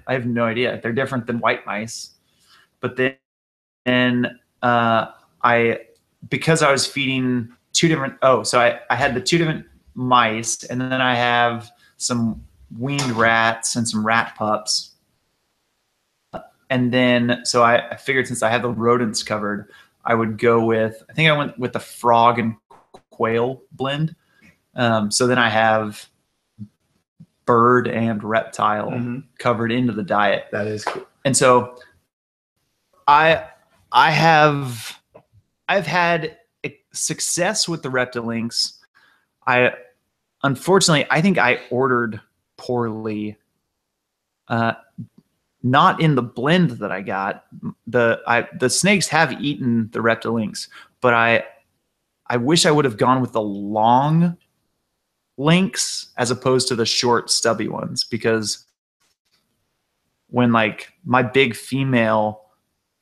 have no idea. They're different than white mice. But then because I was feeding I had the two different mice, and then I have some weaned rats and some rat pups. And then, so I figured, since I have the rodents covered, I would go with, I think I went with the frog and quail blend. So then I have bird and reptile covered into the diet. That is cool. And so I've had success with the Reptilinks. Unfortunately, I think I ordered poorly. Not in the blend that I got. The snakes have eaten the Reptilinks, but I wish I would have gone with the long links as opposed to the short stubby ones, because when, like, my big female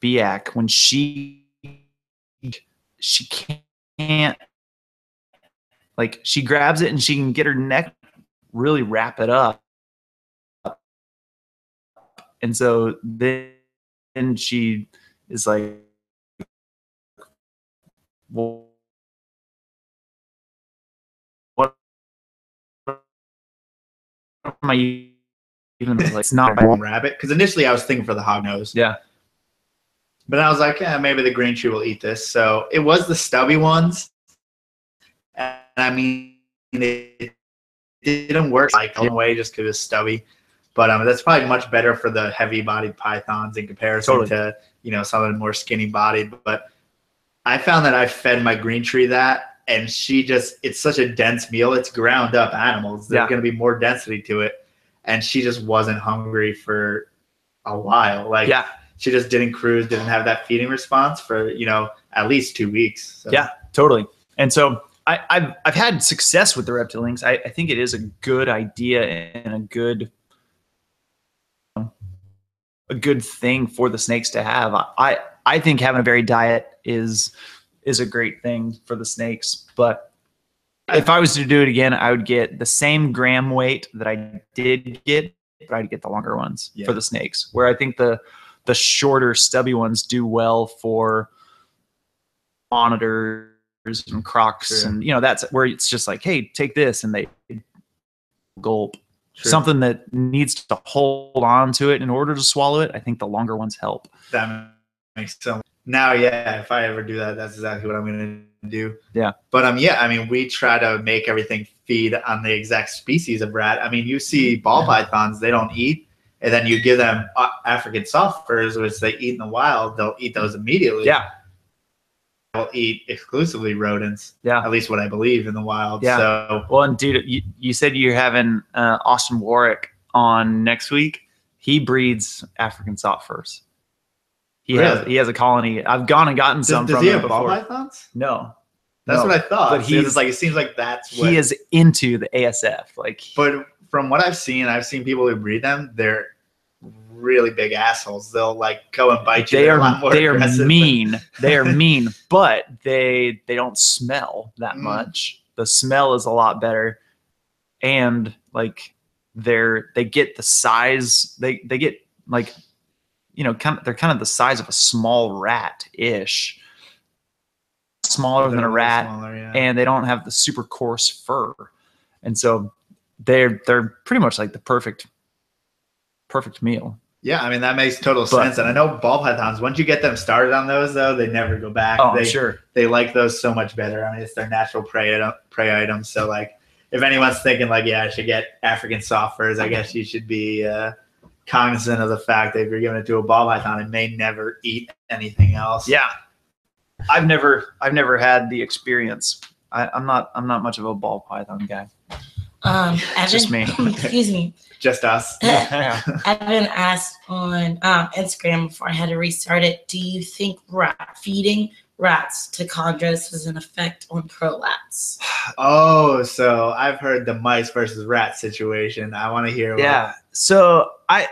Biak, when she can't, like, she grabs it and she can get her neck, really wrap it up. And so then she is like, well, what am I even, like, it's not rabbit? Because initially I was thinking for the hognose. Yeah. But I was like, maybe the green tree will eat this. So it was the stubby ones. And I mean, it didn't work, like, all the way just because it was stubby. But that's probably much better for the heavy-bodied pythons in comparison Totally. to, some of the more skinny-bodied. But I found that I fed my green tree that, and it's such a dense meal. It's ground up animals. There's going to be more density to it. And she just wasn't hungry for a while. Like, she just didn't cruise, didn't have that feeding response for, at least 2 weeks. So. Yeah, totally. And so I've had success with the reptilinks. I think it is a good idea and a good thing for the snakes to have. I think having a varied diet is a great thing for the snakes. But if I was to do it again, I would get the same gram weight that I did get, but I'd get the longer ones for the snakes. Where I think the shorter, stubby ones do well for monitors and crocs, and that's where it's just like, hey, take this, and they gulp. Something that needs to hold on to it in order to swallow it. I think the longer ones help. That makes sense. Now, if I ever do that, that's exactly what I'm going to do. Yeah. But we try to make everything feed on the exact species of rat. I mean, you see ball pythons, they don't eat, and then you give them African soft furs, which they eat in the wild. They'll eat those immediately. Yeah. They'll eat exclusively rodents. Yeah. At least what I believe in the wild. Yeah. So, well, and dude, you said you're having Austin Warwick on next week. He breeds African soft furs. He has a colony. I've gone and gotten some does from he him have ball before. pythons? No. That's what I thought. But it seems like that's what he is into the ASF. Like, but from what I've seen people who breed them. They're really big assholes. They'll go and bite you. They are aggressive. mean. They are mean, but they don't smell that much. The smell is a lot better, and they get the size. They get they're kind of the size of a small rat ish. Smaller than a rat, and they don't have the super coarse fur, and so they're pretty much like the perfect meal. Yeah, I mean that makes total sense. And I know ball pythons, once you get them started on those, though, they never go back. Oh, sure. They like those so much better. I mean, it's their natural prey item. So if anyone's thinking I should get African soft furs, I guess you should be cognizant of the fact that if you're giving it to a ball python, it may never eat anything else. Yeah. I've never had the experience. I'm not much of a ball python guy. Evan, Just me. Excuse me. Just us. Evan asked on Instagram before I had to restart it, do you think feeding rats to chondros has an effect on prolapse? Oh, so I've heard the mice versus rat situation. I want to hear. So I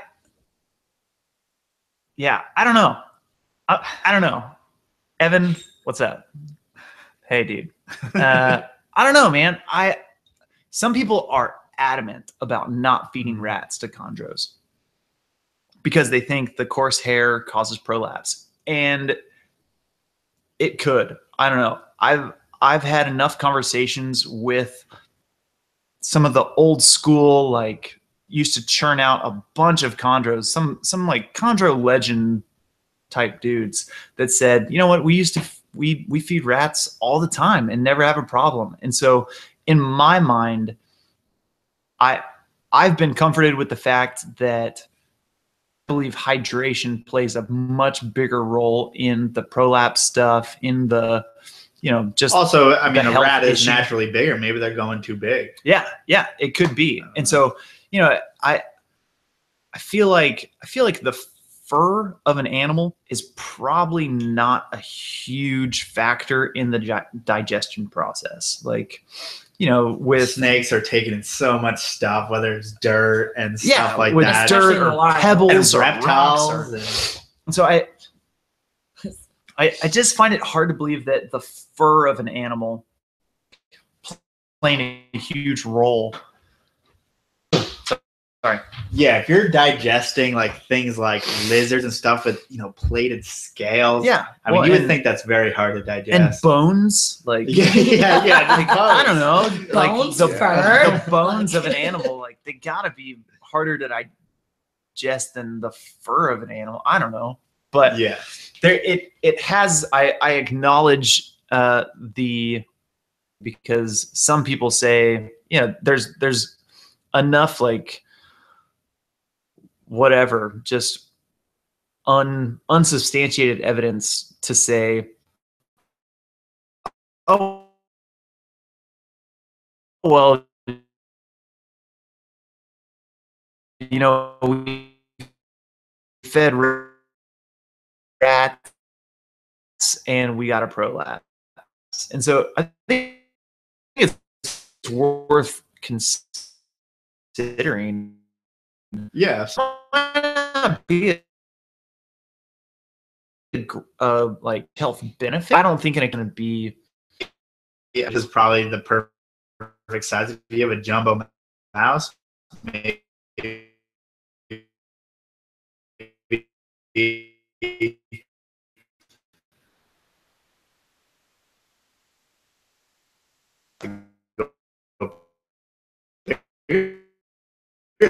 don't know. I don't know. Evan, what's up? Hey, dude. I don't know, man. Some people are adamant about not feeding rats to chondros because they think the coarse hair causes prolapse, and it could. I don't know. I've had enough conversations with some of the old school, used to churn out a bunch of chondros, some chondro legend type dudes that said, you know what, we feed rats all the time and never have a problem. And so in my mind, I've been comforted with the fact that I believe hydration plays a much bigger role in the prolapse stuff, in the, just also, I mean, a rat is issue. Naturally bigger. Maybe they're going too big. Yeah, it could be. And so, I feel like the fur of an animal is probably not a huge factor in the digestion process. With snakes are taking in so much stuff, whether it's dirt and stuff like with that, dirt or pebbles or reptiles. And so I just find it hard to believe that the fur of an animal playing a huge role. Sorry. Yeah, if you're digesting things like lizards and stuff with plated scales. Yeah, I mean, you would think that's very hard to digest. And bones, I don't know, bones, the bones of an animal, they gotta be harder to digest than the fur of an animal. I don't know, but yeah, it has. I acknowledge because some people say there's enough whatever, just unsubstantiated evidence to say, oh, well, we fed rats and we got a prolapse. And so I think it's worth considering. Yeah. Be like health benefit. I don't think it's going to be. Yeah, this is probably the perfect size. If you have a jumbo mouse, maybe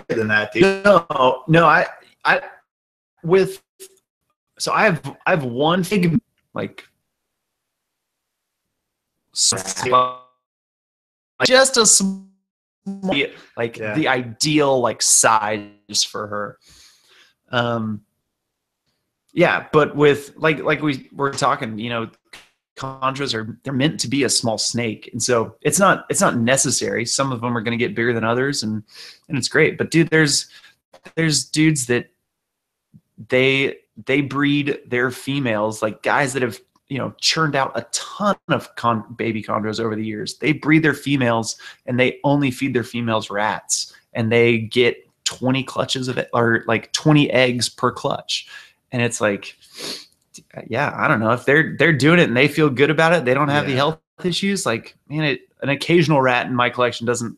than that, dude. No, I with so I have one big like just a small, like the ideal like size for her. Yeah, but with like we were talking, chondros they're meant to be a small snake, and so it's not necessary. Some of them are going to get bigger than others, and it's great. But dude, there's dudes that they breed their females, like guys that have churned out a ton of baby chondros over the years. They breed their females, and they only feed their females rats, and they get 20 clutches of it, or like 20 eggs per clutch. And it's like, yeah, I don't know if they're doing it and they feel good about it. They don't have the health issues. Like, man, an occasional rat in my collection doesn't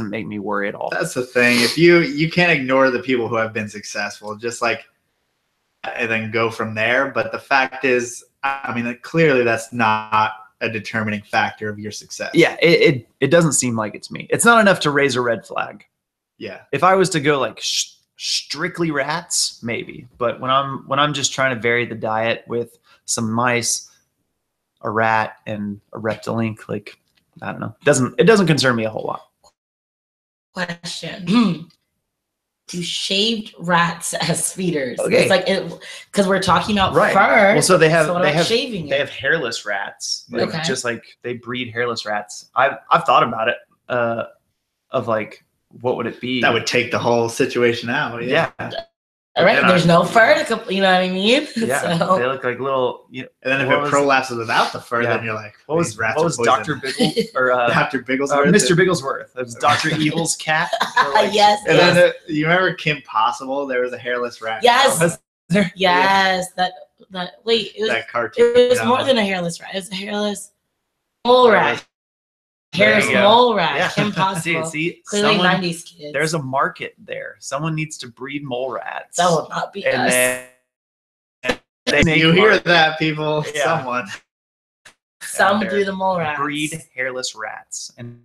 make me worry at all. That's the thing. If you can't ignore the people who have been successful, just like, and then go from there. But the fact is, I mean, clearly that's not a determining factor of your success. Yeah, it doesn't seem like it's me. It's not enough to raise a red flag. Yeah. If I was to go like strictly rats, maybe. But when I'm just trying to vary the diet with some mice, a rat, and a reptile, like, I don't know. It doesn't concern me a whole lot. Question. Do shaved rats as feeders? Okay. It's like because we're talking about fur. Well, so they have shaving they have hairless rats. Like, okay. Just like they breed hairless rats. I've thought about it. Of like, what would it be? That would take the whole situation out. Yeah. All right. There's no fur to, you know what I mean? Yeah. So. They look like little. And then if it prolapses without the fur, then you're like, what was Dr. Biggle or Dr. Bigglesworth? Mr. Bigglesworth. It was Dr. Evil's cat. Like, yes. And then you remember Kim Possible? There was a hairless rat. Yes. Yes. That wait. It was that cartoon. It was more than a hairless rat. It was a hairless mole rat. Hairless mole rat. Yeah. Kim Possible. See, clearly 90s kids. There's a market there. Someone needs to breed mole rats. That will not be us. You hear that, people? Yeah. Some do the mole rats. Breed hairless rats. And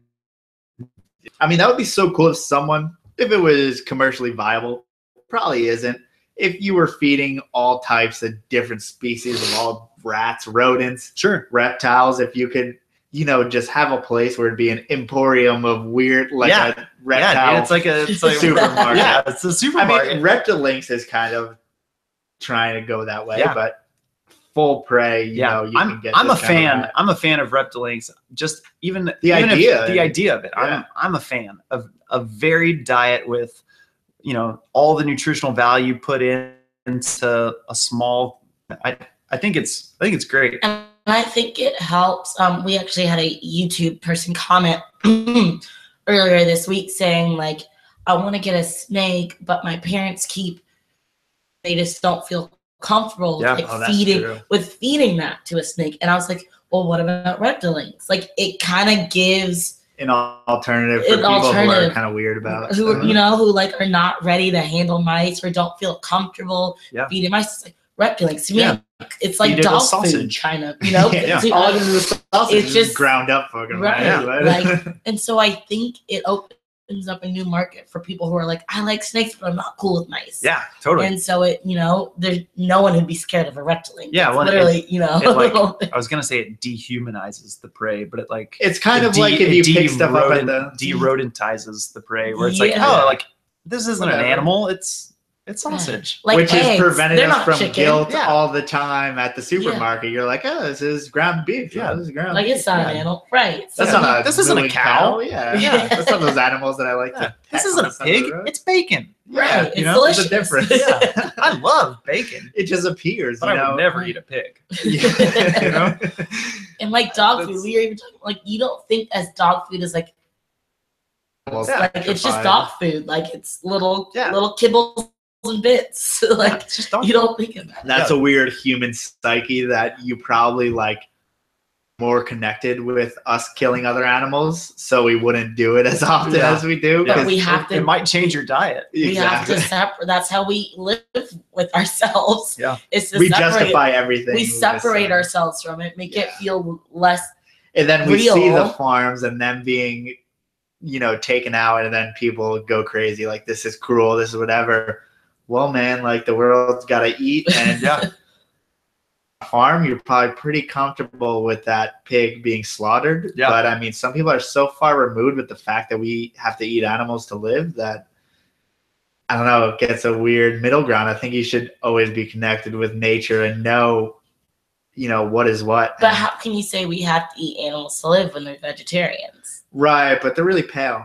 I mean, that would be so cool if it was commercially viable. Probably isn't. If you were feeding all types of different species of all rats, rodents, reptiles, if you could, just have a place where it'd be an emporium of weird, like a reptile. Yeah, it's like a supermarket. Yeah, it's a supermarket. I mean, Reptilinks is kind of trying to go that way, but full prey, you can get. I'm a fan. I'm a fan of Reptilinks. Just even the idea of it. Yeah. I'm a fan of a varied diet with, all the nutritional value put into a small. I think it's great. And I think it helps. We actually had a YouTube person comment earlier this week saying, like, I want to get a snake, but my parents they just don't feel comfortable feeding that to a snake. And I was like, well, what about Reptilinks? Like, it kind of gives an alternative for people who are kind of weird about it. Who like are not ready to handle mice or don't feel comfortable feeding mice. It's like Reptilinks. To me, it's like dog food, kind of, It's just ground up fucking and so I think it opens up a new market for people who are like, I like snakes, but I'm not cool with mice. Yeah, totally. And so there's no one who'd be scared of a reptile. Yeah, well, literally, I was gonna say it dehumanizes the prey, but it's kind of like if you pick stuff up at de-rodentizes the prey, where it's like, oh, like this isn't an animal, it's It's sausage. Like which eggs. is preventing They're us not from chicken. guilt Yeah. all the time at the supermarket. You're like, oh, this is ground beef. Yeah. This is ground Like beef. it's not an Yeah. animal, right? That's So not a This isn't a mooing cow. Yeah, Yeah. That's not those animals that I like Yeah. to. This pet isn't on a the side of the pig. road. It's bacon. right, you it's know, there's delicious. a difference. Yeah. I love bacon, It just appears. but you I know? would never eat a pig. Yeah. You know? And like dog That's- food, we were even talking like you don't think as dog food is like Well, Yeah. like it's just petrified. dog food, like it's little Yeah. little kibbles and bits. Yeah, like it's just dog you don't think of that. That's a weird human psyche that you probably like more connected with us killing other animals, so we wouldn't do it as often Yeah. as we do. Yeah. But 'cause- we have It to. might change your diet. We have exactly. to separate. That's how we live with ourselves. Yeah. It's to We separate. justify everything. We with separate this, ourselves from it, make it Yeah. feel less. and then we see the real. farms and them being, taken out, and then people go crazy like this is cruel, this is whatever. Well, man, like the world's got to eat, and Yeah. farm, you're probably pretty comfortable with that pig being slaughtered. Yeah. But I mean, some people are so far removed with the fact that we have to eat animals to live that I don't know, it gets a weird middle ground. I think you should always be connected with nature and know, what is what. But And- how can you say we have to eat animals to live when they're vegetarians? right, but they're really pale.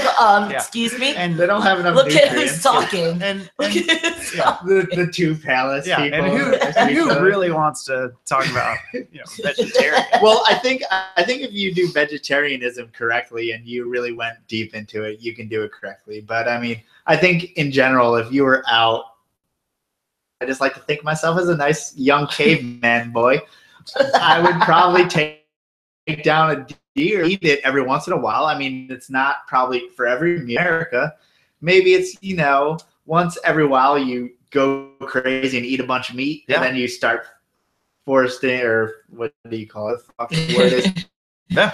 Yeah. Excuse me. And they don't have enough Look at nutrients. who's talking. And Look at who's yeah. talking. The two palest yeah, people. and who really wants to talk about vegetarian? Well, I think if you do vegetarianism correctly and you really went deep into it, you can do it correctly. But I mean, I think in general, if you were out, I just like to think of myself as a nice young caveman boy. I would probably take down a deer, eat it every once in a while. I mean, it's not probably for every America. Maybe it's, once every while you go crazy and eat a bunch of meat, Yeah. and then you start foresting, or what do you call it? Fucking word is Yeah.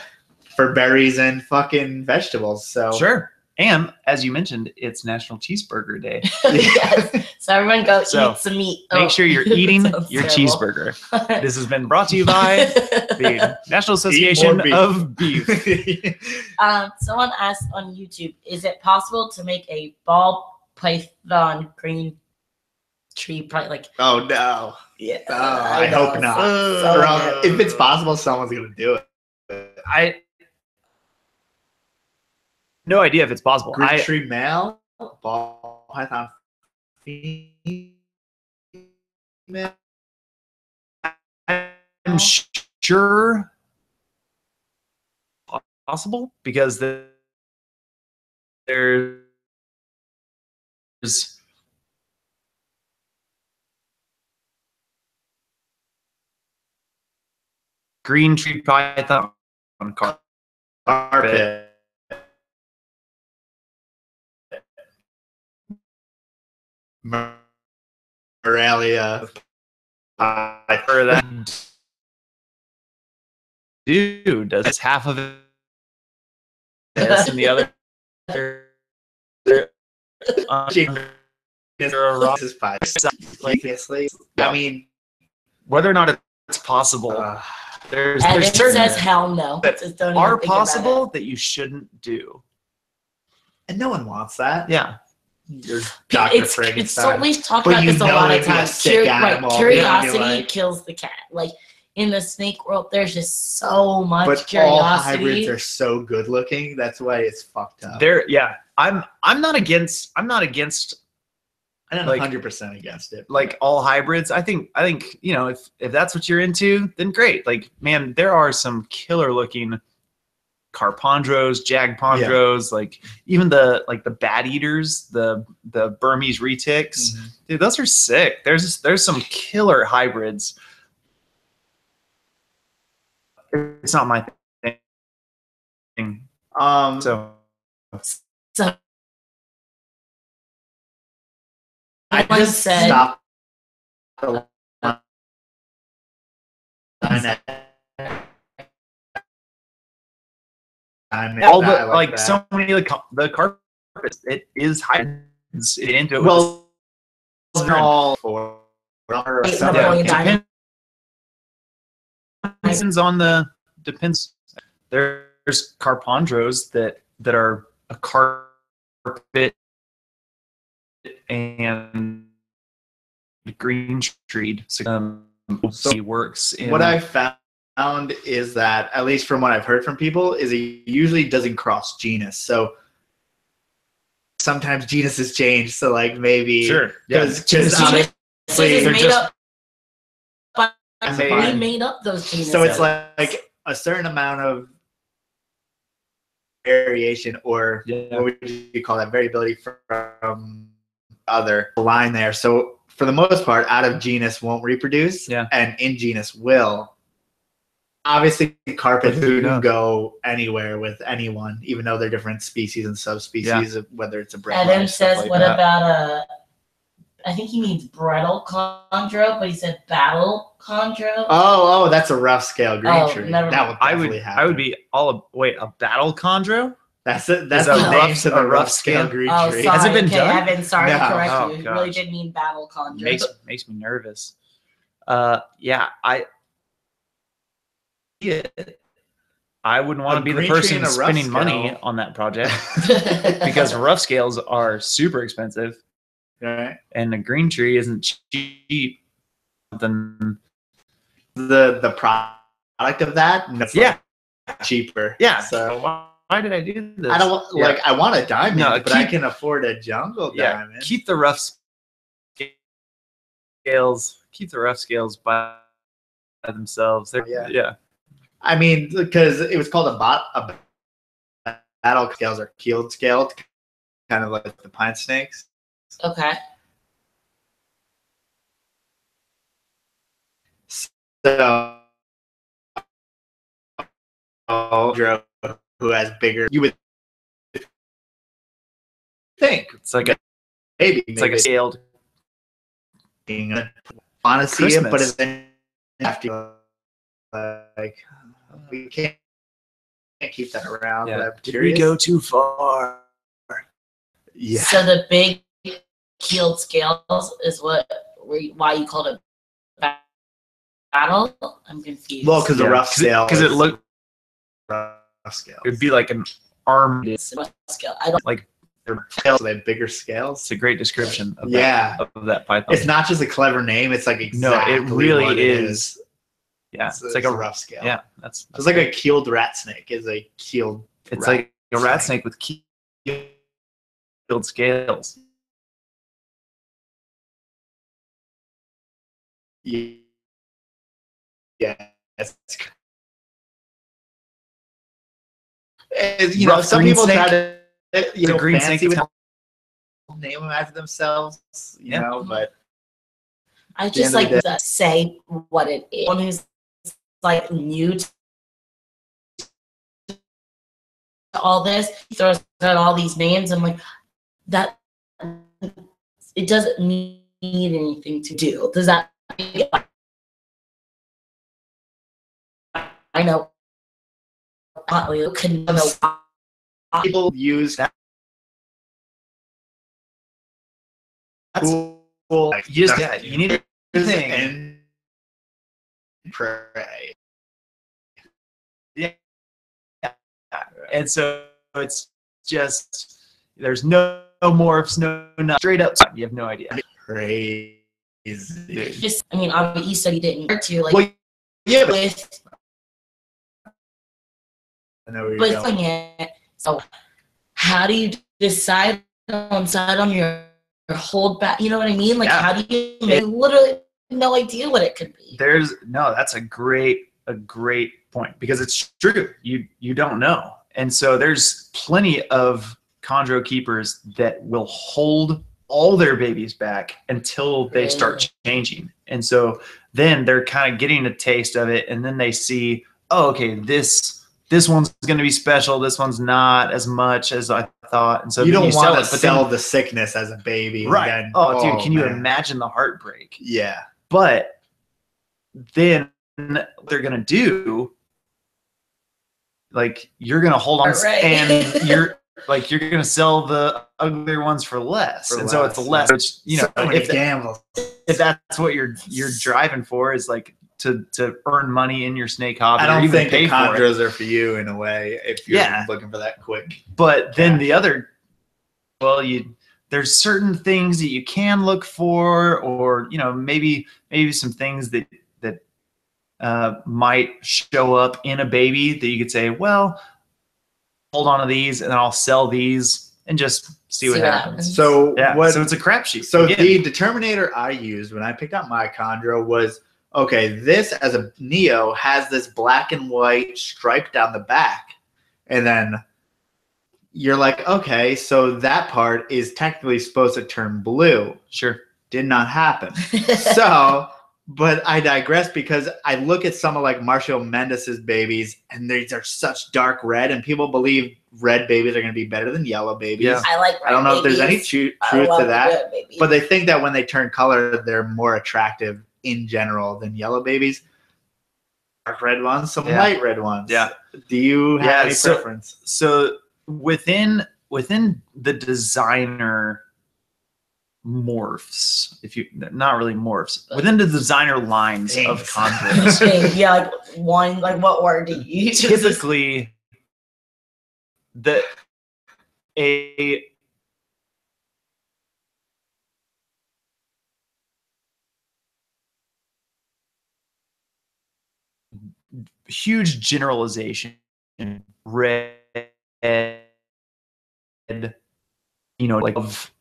for berries and fucking vegetables. So Sure. And as you mentioned, it's National Cheeseburger Day. Yes. So everyone go So, eat some meat. Make sure you're eating sounds your terrible. cheeseburger. This has been brought to you by the National Association beef. of Beef. Someone asked on YouTube, is it possible to make a ball python green tree? Probably like, Oh no! yeah. Oh, I hope not. So Or else- if it's possible, someone's gonna do it. I no idea if it's possible. Green tree male, ball python female. I'm sure possible because there's green tree python Carpet. Moralia. for that dude does half of it this and the other This is fine. like I mean, whether or not it's possible there's And it certain says hell no. that Just don't even are think about possible it. that you shouldn't do. and no one wants that. Yeah. You're Dr. It's so Frankenstein. we've talked But about you this a know lot of it'd be a times. sick animal. Curiosity Yeah, like- kills the cat. Like in the snake world, there's just so much But all curiosity. hybrids are so good looking. That's why it's fucked up. I'm not against I'm like- 100% against it. like all hybrids. I think if that's what you're into, then great. Like, man, there are some killer looking carpondros, jagpondros, like even the bat eaters, the Burmese retics. Mhm. Dude, those are sick. There's some killer hybrids. It's not my thing. So So I Someone just said- stopped the line all the like so many of the carpets, it is hybrids into it. well, with they're all for Wait, something. Napoleon Dynamite. Depends. There's carpondros that are a carpet and green treed. So he works in what I found is that, at least from what I've heard from people, is he usually doesn't cross genus. So sometimes genuses change. So like maybe because they're made up. We made up those genuses. So it's like a certain amount of variation, or what would you call that, variability from other line there. So for the most part, out of genus won't reproduce, and in genus will. Obviously, carpets can go anywhere with anyone, even though they're different species and subspecies, whether it's a bread. Evan says, what about I think he means brittle chondro, but he said battle chondro. Oh, that's a rough scale green tree. Never that would definitely happen. I would be a battle chondro? That's the name to the rough scale green tree. Sorry, has it been done? Evan, sorry to correct you. Gosh. You really did mean battle chondro. Makes me nervous. I wouldn't want to be the person spending money on that project because rough scales are super expensive. Right. And a green tree isn't cheap. Then the product of that, cheaper. Yeah. So why did I do this? I don't I want a diamond, but I can afford a jungle diamond. Keep the rough scales. Keep the rough scales by themselves. I mean, because it was called a battle scales or keeled scale, kind of like the pine snakes. Okay. So, who has bigger? You would think it's like a scaled. Want to see it, but then after we can't keep that around. Yeah. Did we go too far? Yeah. So the big keeled scales is why you called it battle? I'm confused. Well, because the rough scale. Because it looked rough scale. It would be like an arm scale. I don't like their tails. They have bigger scales. It's a great description of that python. It's not just a clever name. It's like exactly it really what is. Yeah, it's like a rough scale. Yeah, it's like a keeled rat snake is a keeled. It's like a rat snake with keeled scales. Yeah. Some people try to green snake with name them after themselves, but I just like to say what it is. One who's like new to all this, he throws out all these names. I'm like, that it doesn't need anything to do. Does that? I know. People use that. Cool. You need anything and pray. Yeah. And so it's just there's no morphs, no straight up. You have no idea. Crazy. Just, I mean, obviously you said you didn't hurt you, like, well, yeah, but with. I know where you're going. So, how do you decide on your hold back? You know what I mean? Like, how do you make literally no idea what it could be? That's a great point because it's true. You don't know, and so there's plenty of chondro keepers that will hold all their babies back until they start changing, and so then they're kind of getting a taste of it, and then they see, oh, okay, this one's going to be special. This one's not as much as I thought. And so you don't want to sell the sickness as a baby. Right. Then, dude, can you imagine the heartbreak? Yeah. But then what they're going to do, like, you're going to hold on and you're going to sell the uglier ones for less. So it's less, which, if that's what you're driving for is like, to earn money in your snake hobby. I don't think the chondros are for you in a way if you're looking for that quick. But then the other, there's certain things that you can look for, or maybe some things that might show up in a baby that you could say, well, hold on to these and then I'll sell these and just see what happens. So so it's a crapshoot. So the determinator I used when I picked out my chondro was, okay, this as a neo has this black and white stripe down the back, and then you're like, okay, so that part is technically supposed to turn blue. Sure. Did not happen. So, but I digress, because I look at some of like Marshall Mendes's babies, and these are such dark red, and people believe red babies are going to be better than yellow babies. Yeah. I like red I don't know babies. if there's any truth to that, but they think that when they turn color, they're more attractive in general than yellow babies. Dark red ones, some light red ones. Yeah. Do you have any preference? So within the designer morphs, not really morphs, within the designer lines of chondros. Yeah, like one, like what word do you use? Typically, a huge generalization, red, like of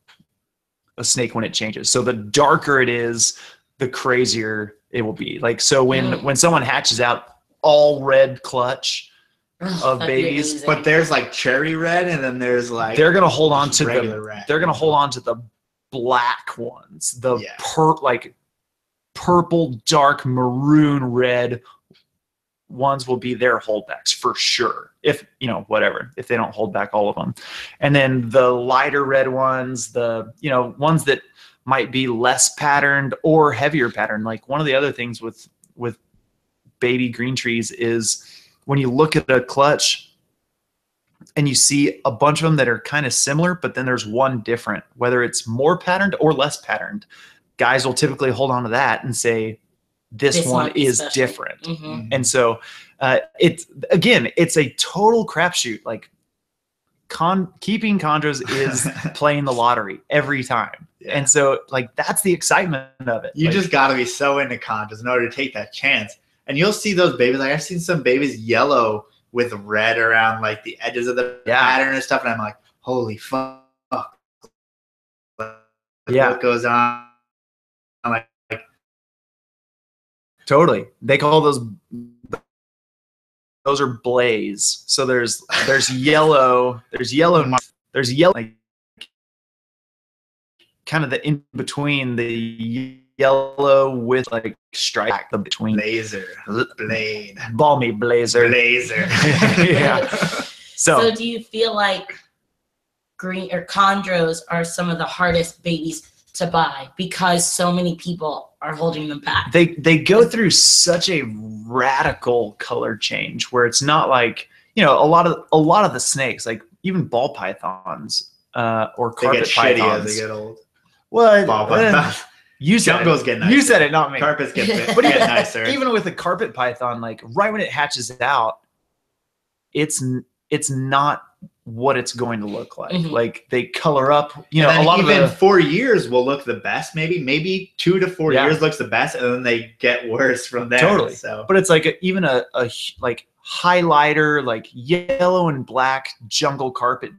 a snake when it changes. So the darker it is, the crazier it will be. Like, so when someone hatches out all red clutch of babies, but there's like cherry red, and then there's like, they're gonna hold on to red. They're gonna hold on to the black ones, the like purple, dark maroon red ones will be their holdbacks for sure. If if they don't hold back all of them, and then the lighter red ones, the ones that might be less patterned or heavier patterned. Like, one of the other things with baby green trees is when you look at a clutch and you see a bunch of them that are kind of similar, but then there's one different, whether it's more patterned or less patterned, guys will typically hold on to that and say, this one is special. Different. Mm-hmm. And so it's a total crapshoot. Like, keeping chondros is playing the lottery every time. Yeah. And so, like, that's the excitement of it. You just got to be so into chondros in order to take that chance. And you'll see those babies. Like, I've seen some babies yellow with red around like the edges of the pattern and stuff. And I'm like, holy fuck. What goes on? I'm like, totally. They call those are blaze. So there's yellow, there's yellow, like, kind of the in between, the yellow with like stripe between. Blade. Balmy blazer. Yeah. So do you feel like green or chondros are some of the hardest babies to buy because so many people are holding them back? They go through such a radical color change where it's not like, a lot of the snakes, like even ball pythons or carpet pythons, as they get old. Well, ball pythons. Jungles get nicer. You said it, not me. Carpets get nicer. Even with a carpet python, like right when it hatches out, it's not what it's going to look like. Mm-hmm. Like, they color up, a lot even of 4 years will look the best. Maybe 2 to 4 years looks the best, and then they get worse from there. Totally. So, but it's like even a like highlighter, like yellow and black jungle carpet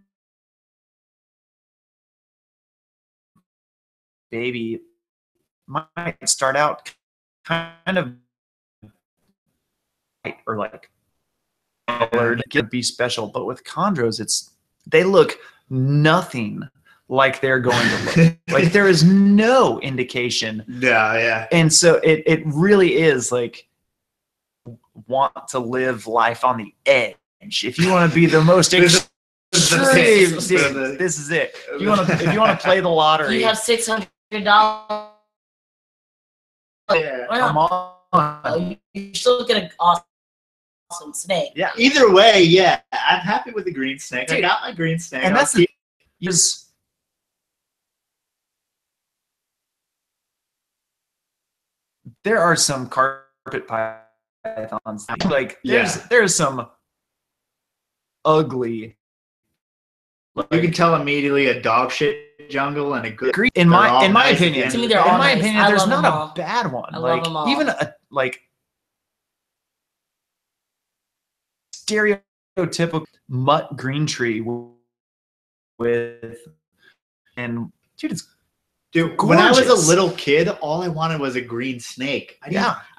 baby might start out kind of white or like colored, could be special, but with chondros, they look nothing like they're going to look. Like, there is no indication. Yeah. And so it really is like, want to live life on the edge. If you want to be the most extreme, this is it. If you want to play the lottery, you have $600. Yeah, come on. You still get an awesome snake. Yeah. Either way, yeah, I'm happy with the green snake. Dude, I got my green snake. And that's there are some carpet pythons. Like, there's some ugly, You can tell immediately a dog shit jungle and a good. In my nice opinion, To me, they're all nice. I there's love not them all. a bad one. I like love them all. even a stereotypical mutt green tree with and dude, it's Dude, when I was a gorgeous. little kid, all I wanted was a green snake. I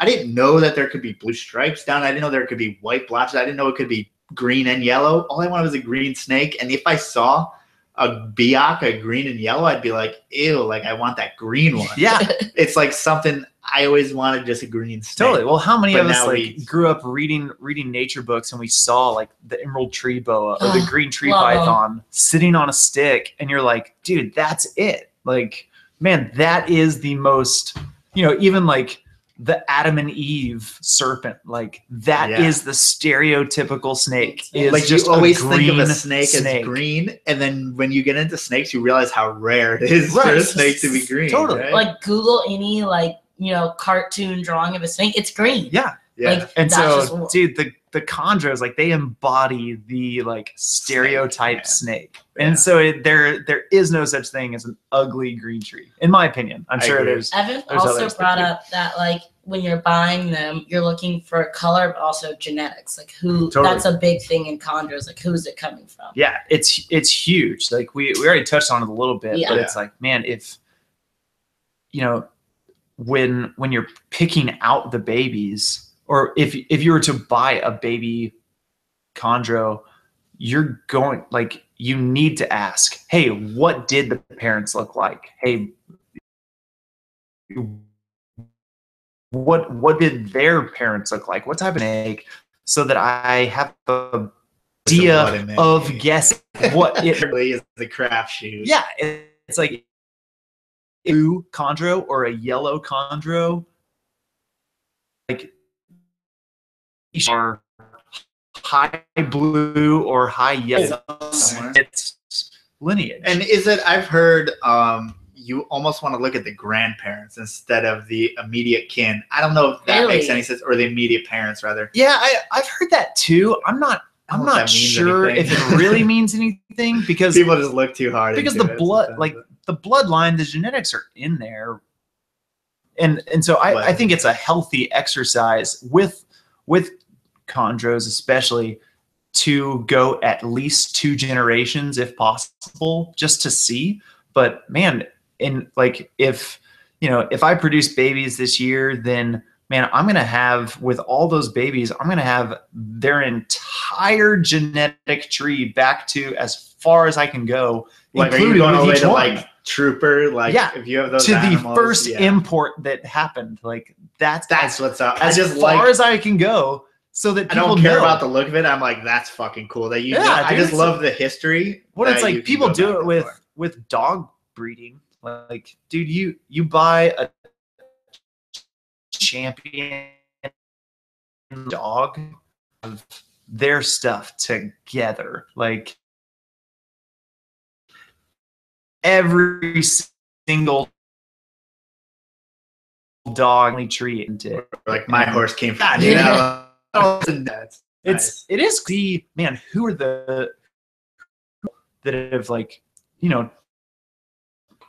didn't know that there could be blue stripes down. I didn't know there could be white blotches. I didn't know it could be green and yellow. All I wanted was a green snake. And if I saw a biak, a green and yellow, I'd be like, ew, like I want that green one. Yeah. It's like something I always wanted, just a green snake. Totally. Well, how many But of us now like grew up reading nature books and we saw like the emerald tree boa or the green tree love 'em. python sitting on a stick, and you're like, dude, that's it. Like, man, that is the most, even like the Adam and Eve serpent, like that is the stereotypical snake. Is like just you always a think of a green snake as green, and then when you get into snakes, you realize how rare it is for a snake to be green. Totally. Right? Like Google any cartoon drawing of a snake, it's green. Yeah. Like, And that's so, just- dude, the chondros, like they embody the like stereotype snake. And so there is no such thing as an ugly green tree, in my opinion. I'm sure agree. there's Evan there's also others that brought do. up that like when you're buying them, you're looking for color, but also genetics. Like Totally. that's a big thing in chondros. Like who's it coming from? Yeah, it's huge. Like we already touched on it a little bit, but it's like, man, if when you're picking out the babies, or if you were to buy a baby chondro, you're going like you need to ask, hey, what did the parents look like? Hey, what did their parents look like? What type of egg? So that I have a idea of guessing what it really is the crapshoot. Yeah, it's like a blue chondro or a yellow chondro, like are high blue or high yellow. It's lineage. And is it? I've heard you almost want to look at the grandparents instead of the immediate kin. I don't know if that makes any sense, or the immediate parents rather. Yeah, I've heard that too. I'm not sure if it really means anything, because people just look too hard. Because the blood, like the bloodline, the genetics are in there, and so I think it's a healthy exercise with chondros, especially, to go at least 2 generations if possible, just to see. But man, if I produce babies this year, then man, I'm going to have, with all those babies, I'm going to have their entire genetic tree back to as far as I can go. Like, are you going all the way to like Trooper? Like, if you have those to animals, the first import that happened, like that's what's up. As far as I can go, so that people I don't care know about the look of it. I'm like, that's fucking cool. That you, I dude, just love the history. What it's like, people do it with dog breeding. Like, dude, you buy a champion dog of their stuff together, like every single dog tree into like my horse came from it is the man, who are the that have like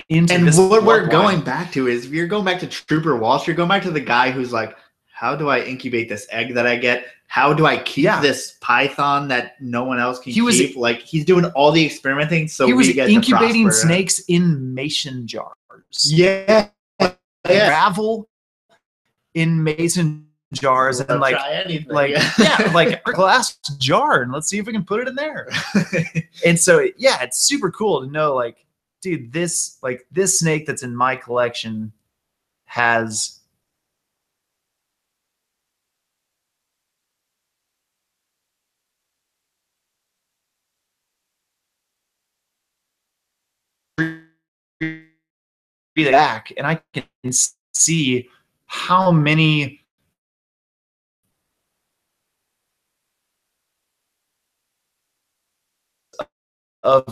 into and this what we're bloodline. going back to is, if you're going back to Trooper Walsh, you're going back to the guy who's like, how do I incubate this egg that I get? How do I keep this python that no one else can keep? Like, he's doing all the experimenting, so he was we get incubating to prosper. snakes in mason jars. Yeah. Gravel in mason jars, and like like a glass jar, and let's see if we can put it in there. And so it's super cool to know, like, dude, this snake that's in my collection has back, and I can see how many of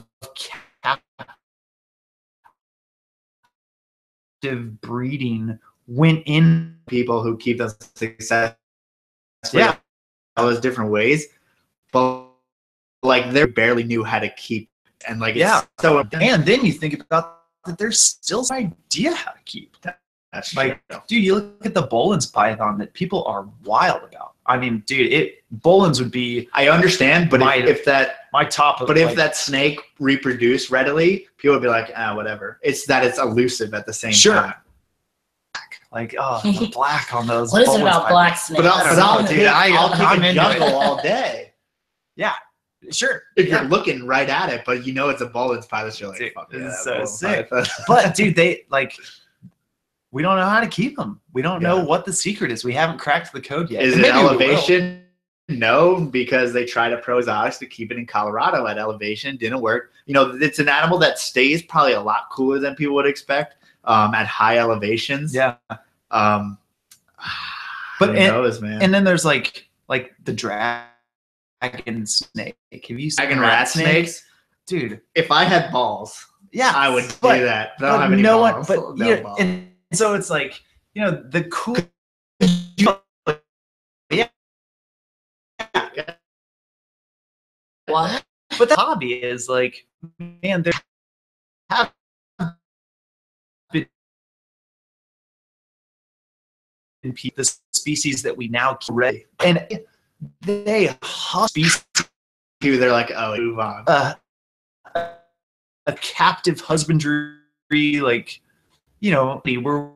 captive breeding went in people who keep them successful. That was different ways, but like they barely knew how to keep and like Yeah. it's so And then you think about that there's still some idea how to keep. that's Like, true. dude, you look at the Bolin's python that people are wild about. I mean, dude, Bolin's would be I understand, but if that my top of, but if like, that snake reproduced readily, people would be like, whatever. It's that it's elusive at the same Sure. time. like, oh, the black on those. What is it Bolin's about python. black snakes? But I don't know, dude. I'll I'm take a into jungle it. all day. Yeah, sure. If Yeah. you're looking right at it, but you know it's a Bolin's python, you're like, Dude, fuck this yeah, is so Bolin's sick. python. But dude, we don't know how to keep them. We don't know Yeah. what the secret is. We haven't cracked the code yet. Is And it maybe we will. elevation? No, because they tried a prosodics to keep it in Colorado at elevation. Didn't work. You know, it's an animal that stays probably a lot cooler than people would expect at high elevations. Yeah. But But who and, knows, man? and then there's like the dragon snake. Have you seen Dragon rat snakes. Dude, If I had balls, yeah, I would but- do that. But I don't but have any no balls. one, but No yeah, balls. and so it's like, you know, the cool. Yeah. What? But the hobby is like, man, there have been the species that we now ready, and they species They're like, oh, move on. a captive husbandry, like, you know, where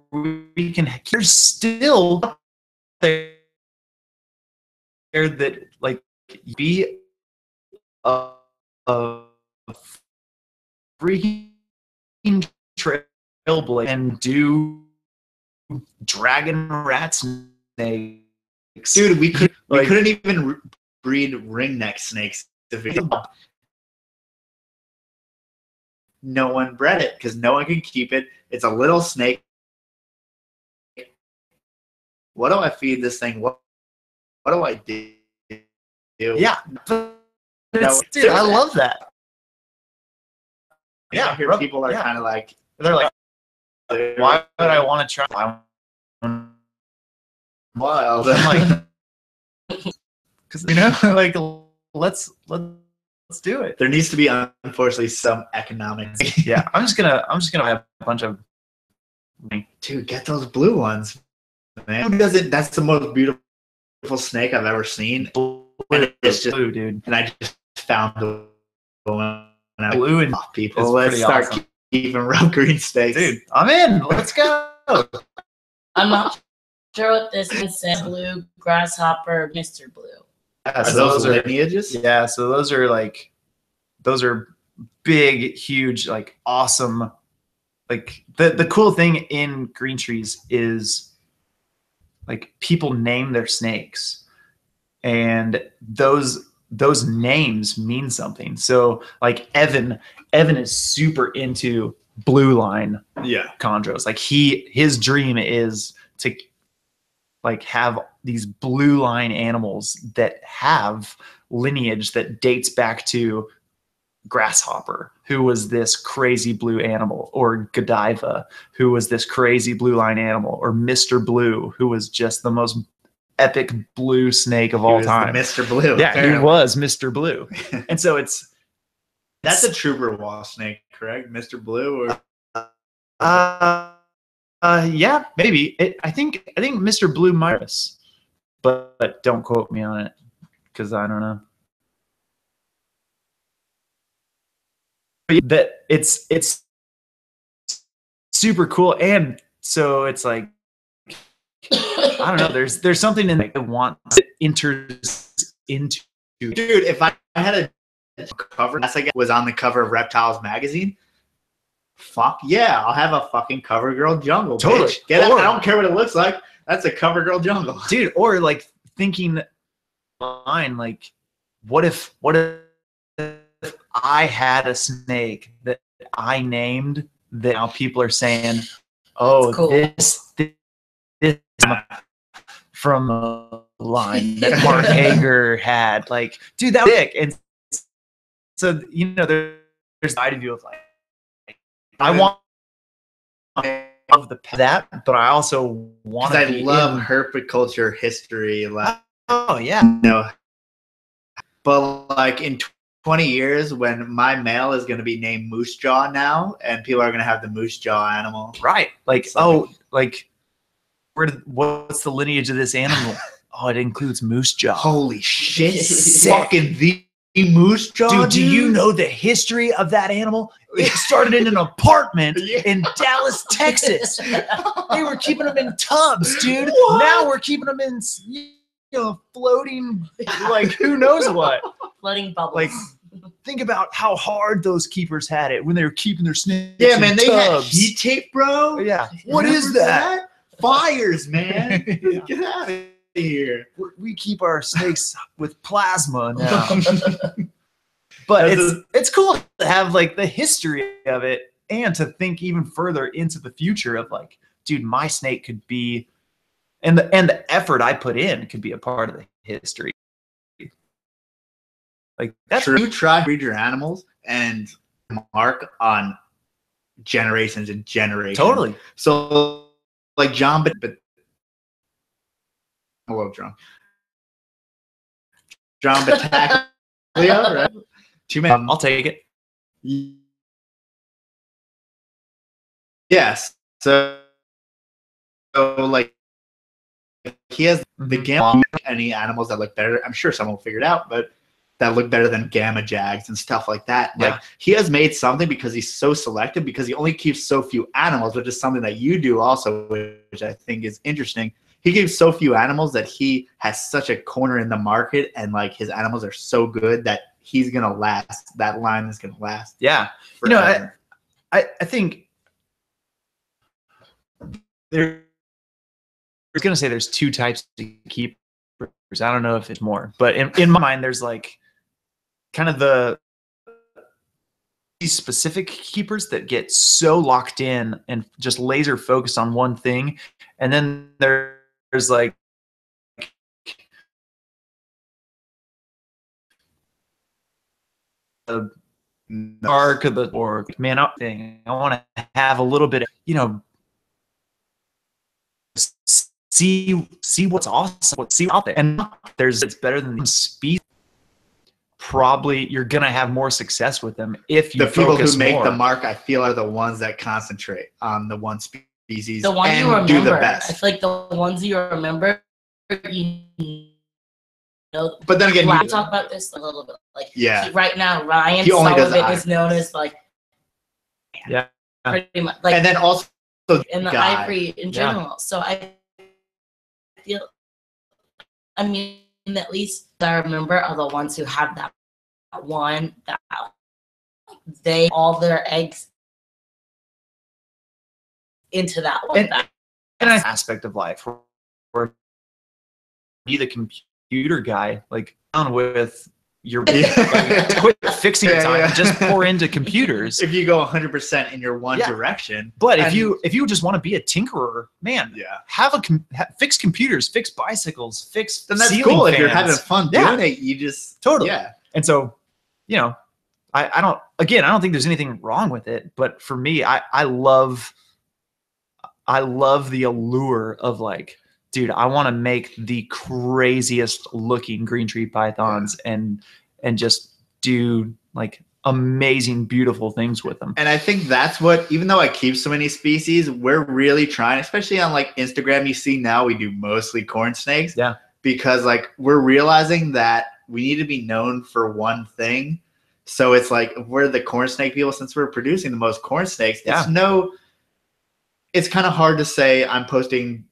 we can. There's still there that like be a freaking trailblazer and do dragon rat snakes. Dude, we Like- couldn't even breed ringneck snakes if we no one bred it because no one can keep it. It's a little snake. What do I feed this thing? What do I do? Yeah, but No, dude, I love that. Yeah, I Yeah, hear rub- people are yeah. kind of like, They're like, why would I want to try? wild. I'm like, because you know, like let's do it. There needs to be, unfortunately, some economics. Yeah, I'm just gonna have a bunch of. Dude, get those blue ones, man. Who doesn't? That's the most beautiful snake I've ever seen. And it's just, blue, dude. and I just found the one. Blue and People, it's let's pretty start awesome. keeping rough green steaks. Dude, I'm in. Let's go. I'm not sure what this one says. Blue, grasshopper, Mr. Blue. Yeah, Are so those lineages? yeah, so those are big, huge, like awesome. Like the cool thing in green trees is like people name their snakes, and those names mean something. So like Evan is super into blue line Yeah. chondros. Like his dream is to like have these blue line animals that have lineage that dates back to Grasshopper, who was this crazy blue animal, or Godiva, who was this crazy blue line animal, or Mr. Blue, who was just the most epic blue snake of all time. Mr. Blue. Yeah, apparently. he was Mr. Blue. And so That's a trooper wall snake, correct? Mr. Blue, or yeah, maybe. I think Mr. Blue Miras, but don't quote me on it because I don't know. That it's super cool, and so it's like I don't know. There's something in like, that wants it enters into. dude, if I had a cover, that's like was on the cover of Reptiles magazine. Fuck yeah, I'll have a fucking cover girl jungle. Totally. Bitch. Get it? Or- I don't care what it looks like. That's a cover girl jungle. Dude, or like thinking line, like what if I had a snake that I named that now people are saying, oh, That's cool. this from a line that Mark Hager had. Like, dude, that was sick. And so, you know, there's the side of you of like, I want of that, but I also want Because to I be love in, herpetoculture history. Like, oh yeah. you know, but like in 20 years when my male is going to be named Moose Jaw now, and people are going to have the Moose Jaw animal. Right. Like, So- like what's the lineage of this animal? Oh, it includes Moose Jaw. Holy shit. Sick. Fucking the Moose Jaw, Dude, do you know the history of that animal? It started in an apartment Yeah. in Dallas, Texas. They were keeping them in tubs, dude. What? Now we're keeping them in, floating, like, who knows what. Floating bubbles. Like, think about how hard those keepers had it when they were keeping their snakes Yeah, in man, they had tubs. heat tape, bro. Yeah. What is Remember that? Fires, man. Yeah. Get out of here. We keep our snakes with plasma now. But That's it's cool to have like the history of it and to think even further into the future of like, dude, my snake could be, and the effort I put in could be a part of the history. Like that's True. You try to breed your animals and mark on generations and generations. totally. So, like John, but I love John. John Battaglia, right? Too many. I'll take it. Yes. So like he has the gamma. Any animals that look better? I'm sure someone will figure it out, but that look better than gamma jags and stuff like that. Yeah. Like he has made something because he's so selective, because he only keeps so few animals, which is something that you do also, which I think is interesting. He keeps so few animals that he has such a corner in the market, and like his animals are so good that he's gonna last. That line is gonna last. Yeah. Forever. I think I was gonna say there's two types of keepers. I don't know if it's more, but in my mind, there's like kind of these specific keepers that get so locked in and just laser focused on one thing, and then there's like the arc of the or man up thing. I want to have a little bit of, see what's awesome, what's out there, and it's better than the speed. Probably you're gonna have more success with them if you the people focus who make more. the mark, I feel, are the ones that concentrate on the one species the one and you remember. do the I best. feel like the ones you remember, you know. But then again, We'll talk about this a little bit. Like, Yeah. right now, Ryan He only does Sullivan ivory. is known as like, Yeah. pretty much like, and then also in the guy. ivory in general. So I feel, I mean, at least I remember are the ones who have that one that they all their eggs into that one. And an aspect of life where be the computer guy, like down with your like, quit fixing Yeah, time, yeah. just pour into computers. If you go 100% in your one Yeah. direction, But and- if you just want to be a tinkerer, man, yeah, have fix computers, fix bicycles, fix then that's ceiling cool. If you're fans. having fun Yeah. doing it, you just Totally. yeah. And so, I don't think there's anything wrong with it, but for me, I love the allure of like, dude, I want to make the craziest looking green tree pythons and just do like amazing, beautiful things with them. And I think that's what, even though I keep so many species, we're really trying, especially on like Instagram, you see now we do mostly corn snakes. Yeah. Because like we're realizing that we need to be known for one thing. So it's like, if we're the corn snake people, since we're producing the most corn snakes, it's kind of hard to say I'm posting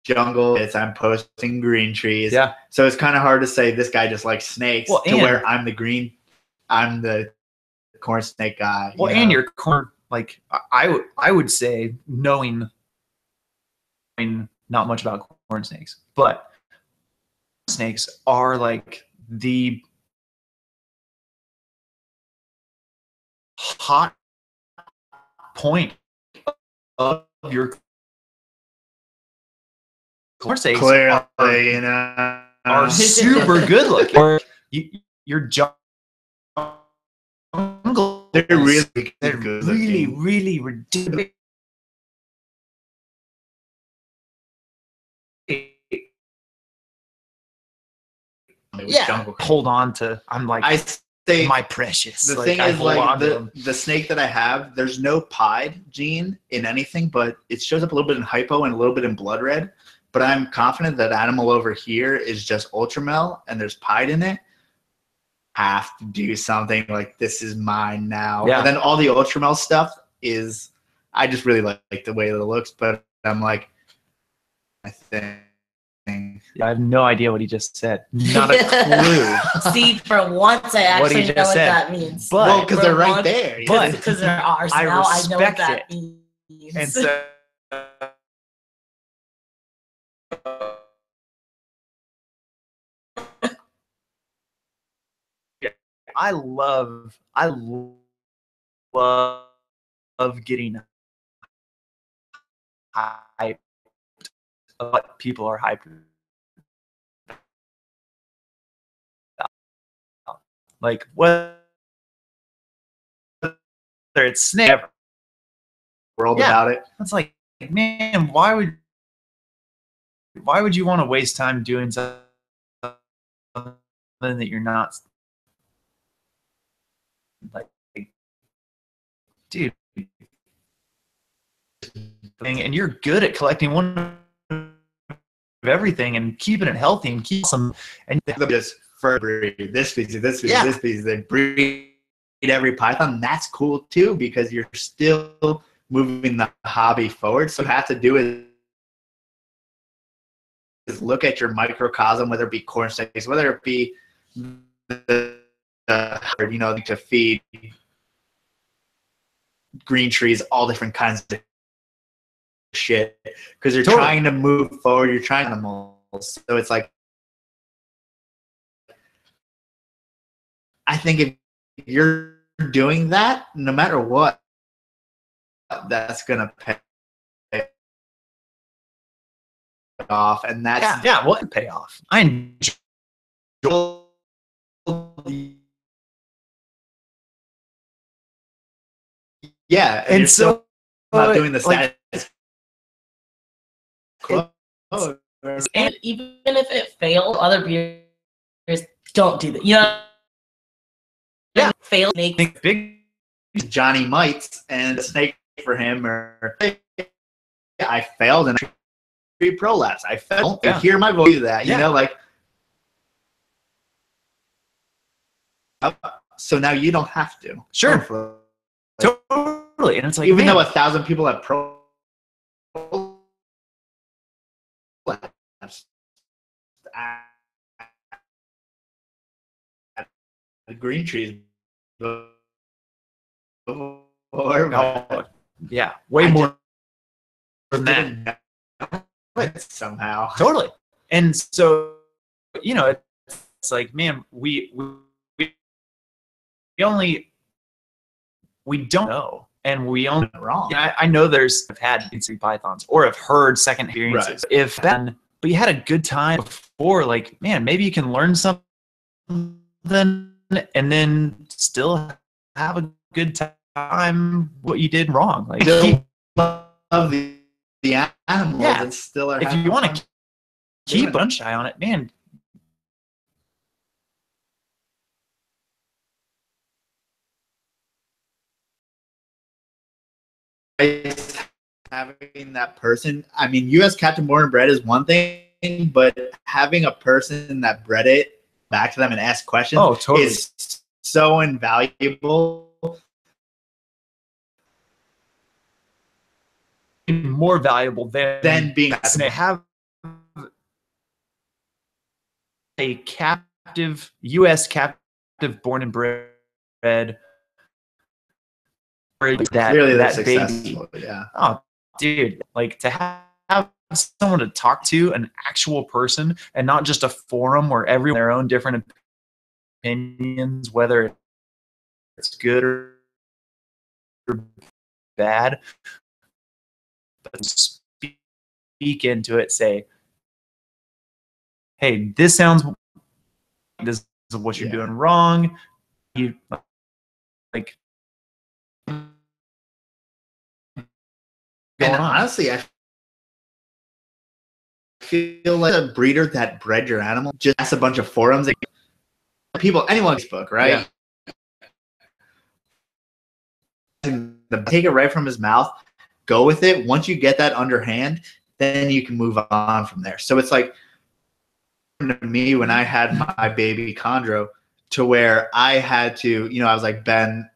jungle, I'm posting green trees. Yeah. So it's kind of hard to say this guy just likes snakes where I'm the corn snake guy. Well, and your corn, like I would say, knowing not much about corn snakes, but snakes are like the hot point of your corn snakes clearly, are super good looking. Or your jungle, they're really they're good really, looking. really ridiculous. It was Yeah. jungle. Hold on to. I'm like, I say my precious. the Like, thing I is, hold like on to them. the snake that I have, there's no pied gene in anything, but it shows up a little bit in hypo and a little bit in blood red. But I'm confident that animal over here is just ultramel and there's pied in it. Have to do something like, this is mine now. Yeah. And then all the ultramel stuff is, I just really like the way that it looks, but I'm like, I think. I have no idea what he just said. Not a clue. See, for once, I What he actually just know what said. that means. But- Well, because they're For right once- there. But- Because they're ours. I Now I know what respect that it. means. And so I love getting hyped of what people are hyped about. Like, whether it's snake, World Yeah. about it. it's like, man, why would you want to waste time doing something that you're not, like, dude, and you're good at collecting one of everything and keeping it healthy and keep some, and They just fur breed this species, this species, Yeah. this species. They breed every python. That's cool too, because you're still moving the hobby forward. So what you have to do is look at your microcosm, whether it be corn snakes, whether it be to feed green trees, all different kinds of shit, because you're Totally. trying to move forward. You're trying animals, so it's like, I think if you're doing that, no matter what, that's gonna pay off, and that's yeah, what pay off? I enjoy. yeah, And you're so, still not doing the like, status quo. And even if it failed, other breeders don't do that. You know? Yeah. Fail snakes. think big. Johnny mites and a snake for him, or I failed and I prolapse. I failed. Yeah. Hear my voice. Do that, you Yeah. know, like. So now you don't have to. Sure. Hopefully. Totally, and it's like, Even man, though 1,000 people have prolapse, green trees. yeah, way I more than that. didn't know it somehow. Totally. And so, you know, it's like, man, we don't know, and we only Wrong. I know I've had Theportcitypythons or have heard second experiences. Right. If then, but you had a good time before, like, man, maybe you can learn something and then still have a good time what you did wrong. Like, Still love the animals, Yeah. and still are if having you want fun to keep doing it. an eye on it, man. Having that person, I mean, U.S. Captain Born and Bred is one thing, but having a person that bred it back to them and ask questions Oh, totally. is so invaluable. More valuable Than being a snake. Have a captive U.S. captive born and bred that Clearly, they're that baby. successful. Yeah. Oh, dude, like to have someone to talk to, an actual person, and not just a forum where everyone has their own different opinions, whether it's good or bad. But speak into it, say, hey, this is what you're Yeah. doing wrong. You like And going on. honestly, I feel like a breeder that bred your animal just has a bunch of forums. People, anyone on Facebook, right? Yeah. take it right from his mouth, go with it. Once you get that underhand, then you can move on from there. So it's like to me when I had my baby chondro, to where I had to, I was like, Ben,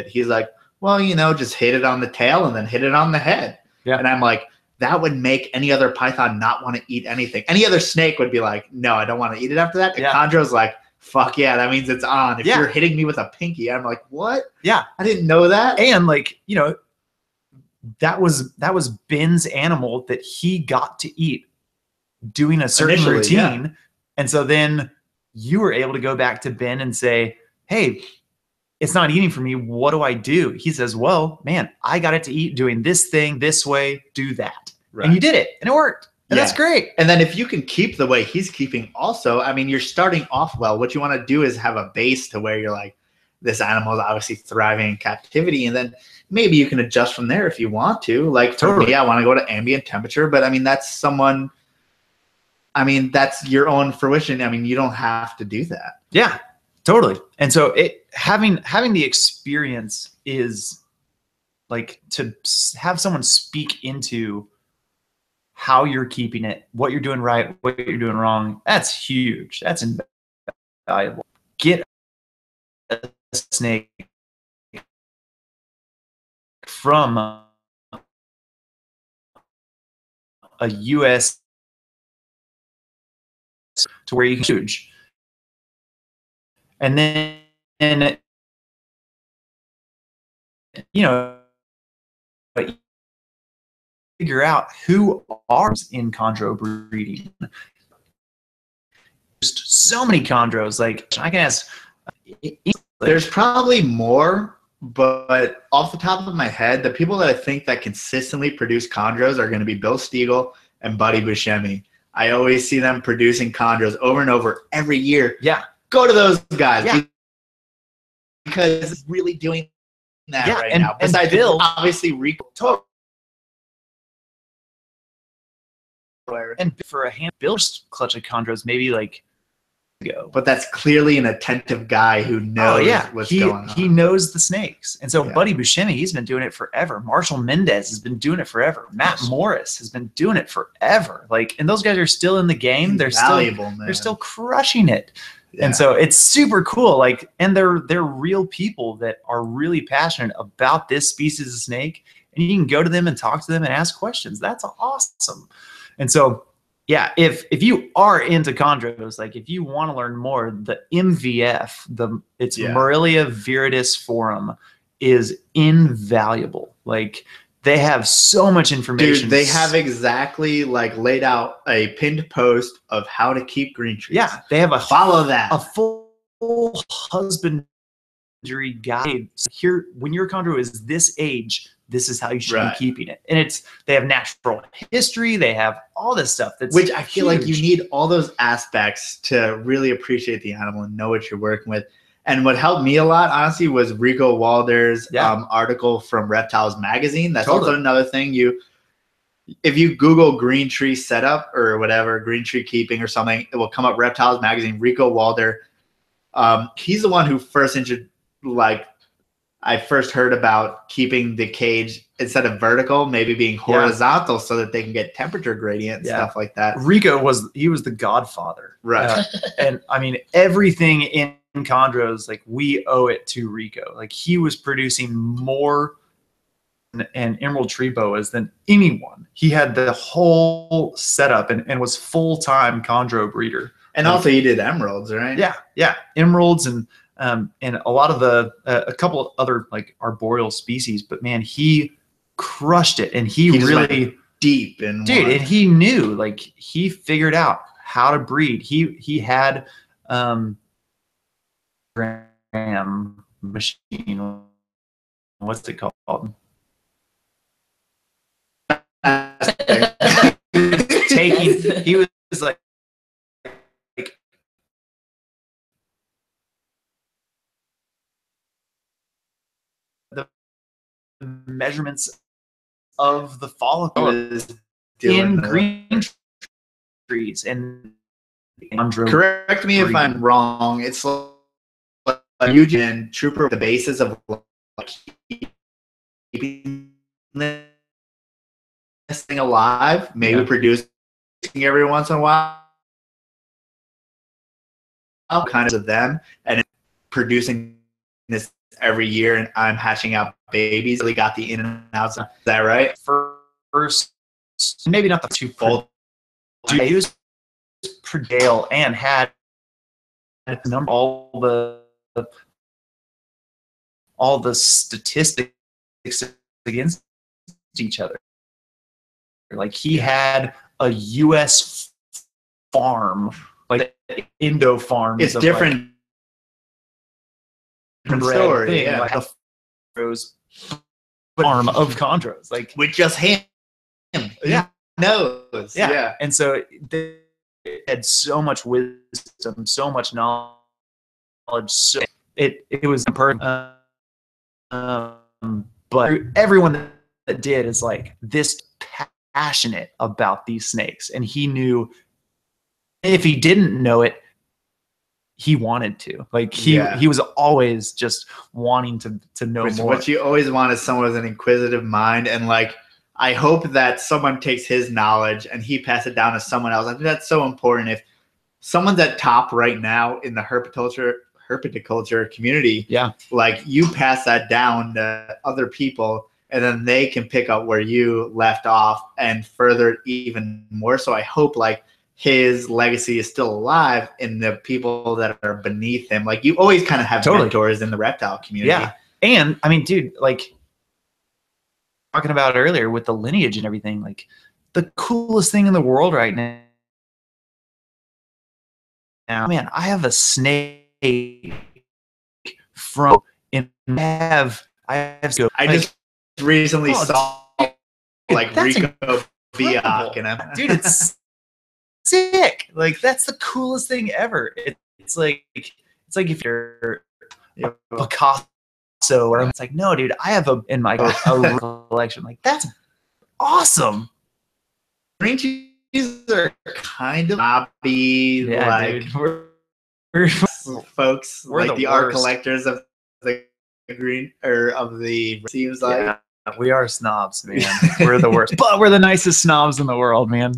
he's like, well, just hit it on the tail and then hit it on the head. Yeah. And I'm like, that would make any other python not want to eat anything. Any other snake would be like, no, I don't want to eat it after that. The chondro's like, fuck yeah, that means it's on. If you're hitting me with a pinky, I'm like, what? Yeah. I didn't know that. And like, that was Ben's animal that he got to eat doing a certain routine. Yeah. And so then you were able to go back to Ben and say, hey, it's not eating for me. What do I do? He says, well, man, I got it to eat doing this thing this way, do that. Right. And you did it and it worked. And that's great. And then if you can keep the way he's keeping also, I mean, you're starting off well. What you want to do is have a base to where you're like, this animal is obviously thriving in captivity. And then maybe you can adjust from there if you want to. Like for me, I want to go to ambient temperature, but I mean, that's your own fruition. I mean, you don't have to do that. Yeah, totally. And so having the experience is like to have someone speak into how you're keeping it, what you're doing right, what you're doing wrong. That's huge. That's invaluable. Get a snake from a U.S. to where you can huge. And then, figure out who are in chondro breeding. There's so many chondros. Like I can ask. There's probably more, but off the top of my head, the people that I think that consistently produce chondros are going to be Bill Stiegel and Buddy Buscemi. I always see them producing chondros over and over every year. Yeah. Go to those guys because it's really doing that right now. Besides Bill, obviously Rico. And for a hand, Bill's clutch of chondros maybe like ago. But that's clearly an attentive guy who knows what's going on. He knows the snakes. And so Buddy Buscemi, he's been doing it forever. Marshall Mendez has been doing it forever. Matt Morris has been doing it forever. Like, and those guys are still in the game. They're still crushing it. Yeah. And so it's super cool. Like, and they're real people that are really passionate about this species of snake. And you can go to them and talk to them and ask questions. That's awesome. And so, yeah, if you are into chondros, like if you want to learn more, the MVF, it's Morelia Viridis Forum, is invaluable. Like they have so much information. Dude, they have exactly like laid out a pinned post of how to keep green trees. Yeah, they have follow that. A full husbandry guide. So here, when your chondro is this age, this is how you should be keeping it. And they have natural history. They have all this stuff. Which I feel like you need all those aspects to really appreciate the animal and know what you're working with. And what helped me a lot, honestly, was Rico Walder's article from Reptiles magazine. That's also another thing. If you Google green tree setup or whatever, green tree keeping or something, it will come up Reptiles magazine. Rico Walder, he's the one who first I first heard about keeping the cage instead of vertical, maybe being horizontal so that they can get temperature gradient and stuff like that. Rico was the godfather. Right. And I mean, everything in chondros, like we owe it to Rico. Like he was producing more and emerald tree boas than anyone. He had the whole setup and was full-time chondro breeder. And also he did emeralds, right? Yeah. Emeralds and a lot of a couple of other like arboreal species, but man, he crushed it, and he really deep in and he knew, like he figured out how to breed. He had gram machine. What's it called? He was like measurements of the follicles in green trees and correct me if I'm wrong. It's like Eugene Trooper, the basis of keeping this thing alive, maybe producing every once in a while, kind of them, and producing this every year, and I'm hatching out babies. Really got the in and outs. Is that right? First, maybe not the twofold. He was Gale and had all the statistics against each other. Like he had a U.S. farm, like Indo farms. It's different. Like story, yeah. Like the farm of chondros, like with just him. Yeah, knows. Yeah. And so they had so much wisdom, so much knowledge. So it was perfect. But everyone that did is like this passionate about these snakes, and he knew if he didn't know it, he wanted to. Like he was always just wanting to know more. What you always want is someone with an inquisitive mind, and like I hope that someone takes his knowledge and he passes it down to someone else. I think that's so important. If someone's at top right now in the herpetoculture community, like you pass that down to other people, and then they can pick up where you left off and further it even more. So I hope like his legacy is still alive in the people that are beneath him. Like you always kind of have mentors in the reptile community. Yeah. And I mean, dude, like talking about earlier with the lineage and everything, like the coolest thing in the world right now, man, I have a snake from I just recently saw like Rico Biak, and dude, it's sick. Like that's the coolest thing ever. It's like if you're a Picasso, or it's like, no, dude, I have in my collection. Like that's awesome. Green cheese are kind of hobby, like we're folks we're like the art collectors of the green or of the seems like. Yeah. We are snobs, man. We're the worst, but we're the nicest snobs in the world, man.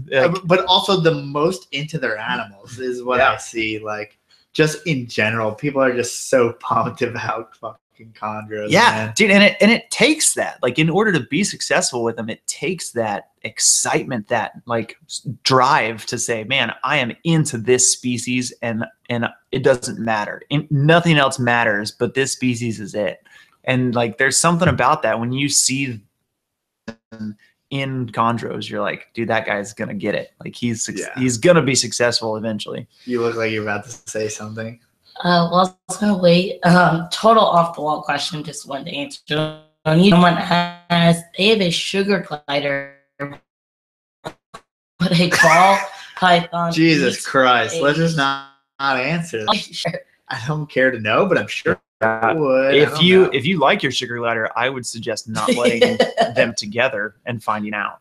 But also the most into their animals is what I see. Like, just in general, people are just so pumped about fucking chondros. Yeah, man. dude, and it takes that. Like, in order to be successful with them, it takes that excitement, that like drive to say, man, I am into this species, and it doesn't matter. Nothing else matters, but this species is it. And like, there's something about that when you see in chondros, you're like, dude, that guy's gonna get it. Like he's gonna be successful eventually. You look like you're about to say something. Well, I was gonna wait. Total off the wall question, just wanted to answer. Someone has, they have a sugar glider, but a ball python. Jesus Christ! Let's just not answer that. Sure. I don't care to know, but I'm sure. If you like your sugar glider, I would suggest not letting them together and finding out.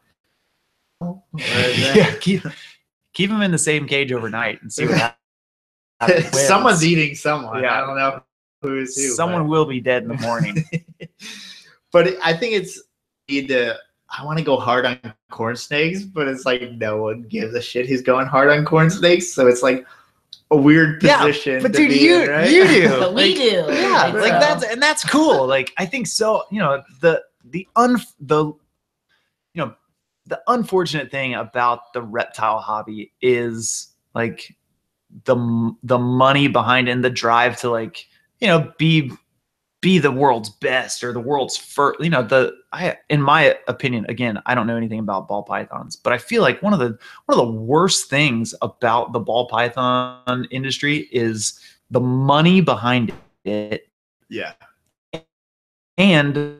Yeah, keep them in the same cage overnight and see what happens. Someone's eating someone. Yeah. I don't know who's who. Someone will be dead in the morning. But I think it's I want to go hard on corn snakes, but it's like no one gives a shit who's going hard on corn snakes. So it's like a weird position. Yeah, but dude, you do. But we do. Yeah, like that's cool. Like I think so. You know, the unfortunate thing about the reptile hobby is like the money behind it and the drive to like, you know, be the world's best or the world's first. You know, in my opinion, again, I don't know anything about ball pythons, but I feel like one of the worst things about the ball python industry is the money behind it. Yeah. And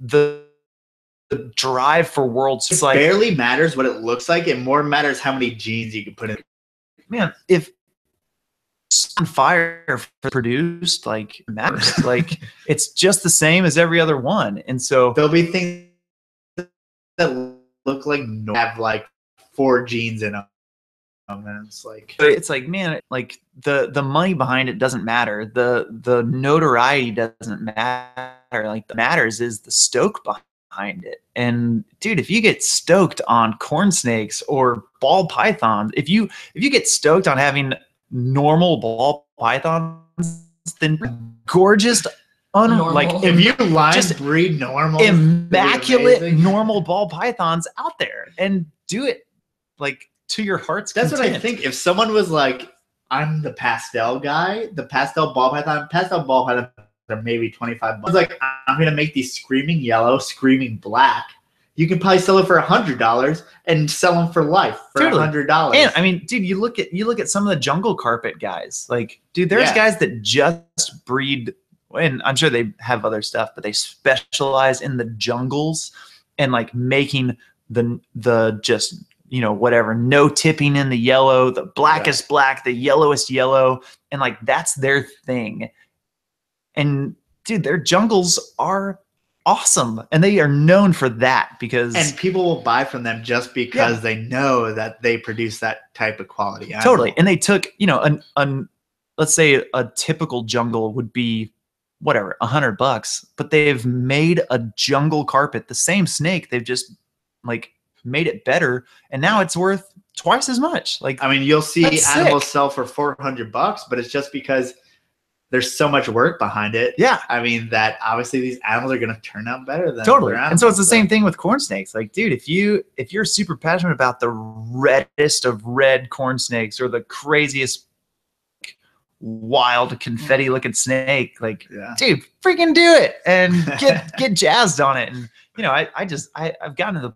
the drive for worlds. It barely matters what it looks like. It more matters how many genes you can put in. Man, if on fire produced, like matters. Like it's just the same as every other one. And so there'll be things that look like have like 4 genes in them, And it's like, but it's like, man, like the money behind it doesn't matter. The notoriety doesn't matter. Like, what matters is the stoke behind it. And dude, if you get stoked on corn snakes or ball pythons, if you get stoked on having normal ball pythons, then gorgeous, like if you line just breed normal, immaculate normal ball pythons out there and do it like to your heart's That's content. what I think. If someone was like, I'm the pastel guy, the pastel ball pythons are maybe $25. It's like, I'm going to make these screaming yellow, screaming black. You can probably sell it for $100 and sell them for life for $100. And I mean, dude, you look at some of the jungle carpet guys. Like, dude, there's guys that just breed, and I'm sure they have other stuff, but they specialize in the jungles and like making the just, you know, whatever, no tipping in the yellow, the blackest black, the yellowest yellow, and like that's their thing. And dude, their jungles are awesome, and they are known for that because and people will buy from them just because they know that they produce that type of quality animal. Totally. And they took, you know, let's say a typical jungle would be whatever, $100, but they've made a jungle carpet, the same snake, they've just like made it better, and now it's worth twice as much. Like, I mean, you'll see animals sell for $400, but it's just because there's so much work behind it. Yeah. I mean, that obviously these animals are going to turn out better than totally. other animals. And so it's the same thing with corn snakes. Like, dude, if you're super passionate about the reddest of red corn snakes or the craziest wild confetti looking snake, like, dude, freaking do it and get jazzed on it. And you know, I've gotten to the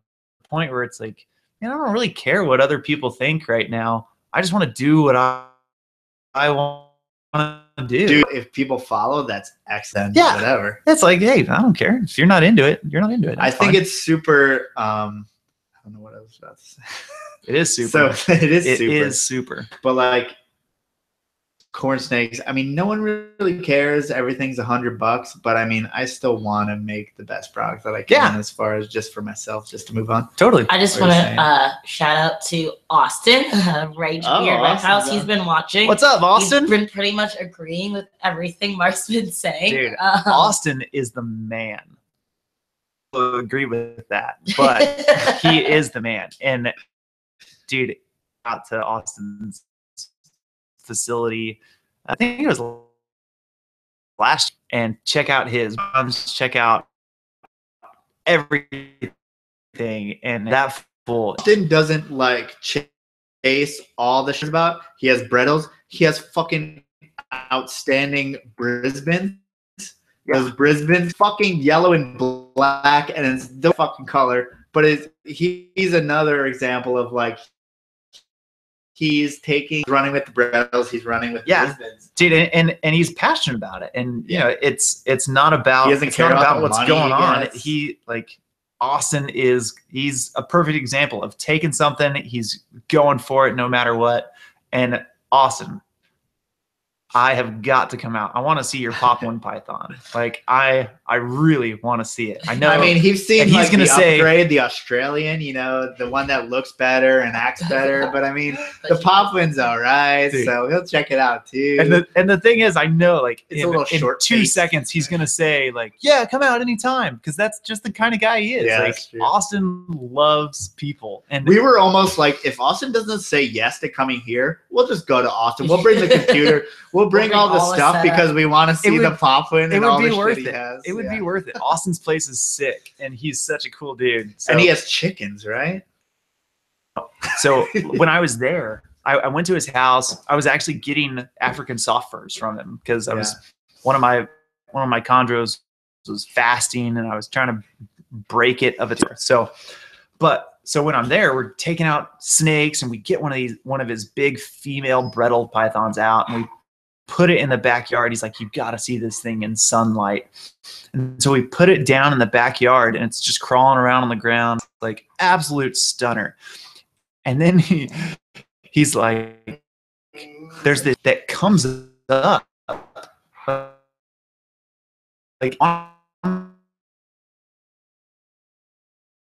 point where it's like, you know, I don't really care what other people think right now. I just want to do what I want to do. Dude, if people follow, that's excellent. Yeah, whatever. It's like, hey, I don't care. If you're not into it, you're not into it. I think it's super. I don't know what I was about to say. It is super. So it is super. It is super. But like corn snakes, I mean, no one really cares. Everything's $100, but I mean, I still want to make the best product that I can, as far as just for myself, just to move on. Totally. I just want to shout out to Austin, Rage Beard Reptiles. He's been watching. What's up, Austin? He's been pretty much agreeing with everything Mark's been saying. Dude, Austin is the man. I agree with that, but he is the man. And dude, out to Austin's facility, I think it was last, and check out his check out everything, and that full. Austin doesn't like chase all the shit about. He has Brettles. He has fucking outstanding Brisbane. Those Brisbane fucking yellow and black, and it's the fucking color. But he's another example of like, he's running with the Brettles, he's running with the Brisbanes. Dude, and he's passionate about it. And you know, it's not about what's going on. He like Austin he's a perfect example of taking something, he's going for it no matter what. And Austin, I have got to come out. I want to see your Pop One Python. Like, I really want to see it. I know. I mean, he's seen he's gonna say upgrade, the Australian, you know, the one that looks better and acts better. But I mean, the Pop One's all right, so he'll check it out too. And the thing is, I know, like, it's a little short. 2 seconds, he's gonna say like, yeah, come out anytime, because that's just the kind of guy he is. Yeah, like, Austin loves people, and we were almost like, if Austin doesn't say yes to coming here, we'll just go to Austin. We'll bring the computer. We'll bring all the stuff because we want to see the Pop One and all the shit he has. It would be worth it. Austin's place is sick, and he's such a cool dude. So, and he has chickens, right? So when I was there, I went to his house. I was actually getting African soft furs from him because I was one of my chondros was fasting, and I was trying to break it of its. So when I'm there, we're taking out snakes, and we get one of his big female Brettle pythons out, and we put it in the backyard. He's like, you got to see this thing in sunlight. And so we put it down in the backyard, and it's just crawling around on the ground, like absolute stunner. And then he's like, there's this that comes up like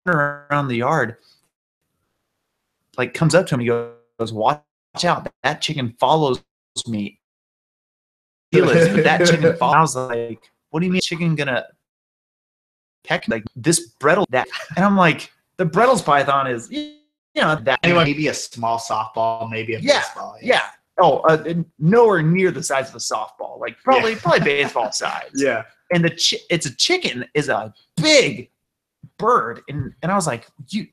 around the yard, like comes up to him. He goes, watch watch out, that chicken follows me. That chicken follows. I was like, what do you mean chicken gonna peck like this brittle that? And I'm like, the Brettles python is, that Anyway, maybe a small softball, maybe a baseball. Yeah. Oh, nowhere near the size of a softball. Like probably baseball size. Yeah. And it's a chicken is a big bird, and I was like, do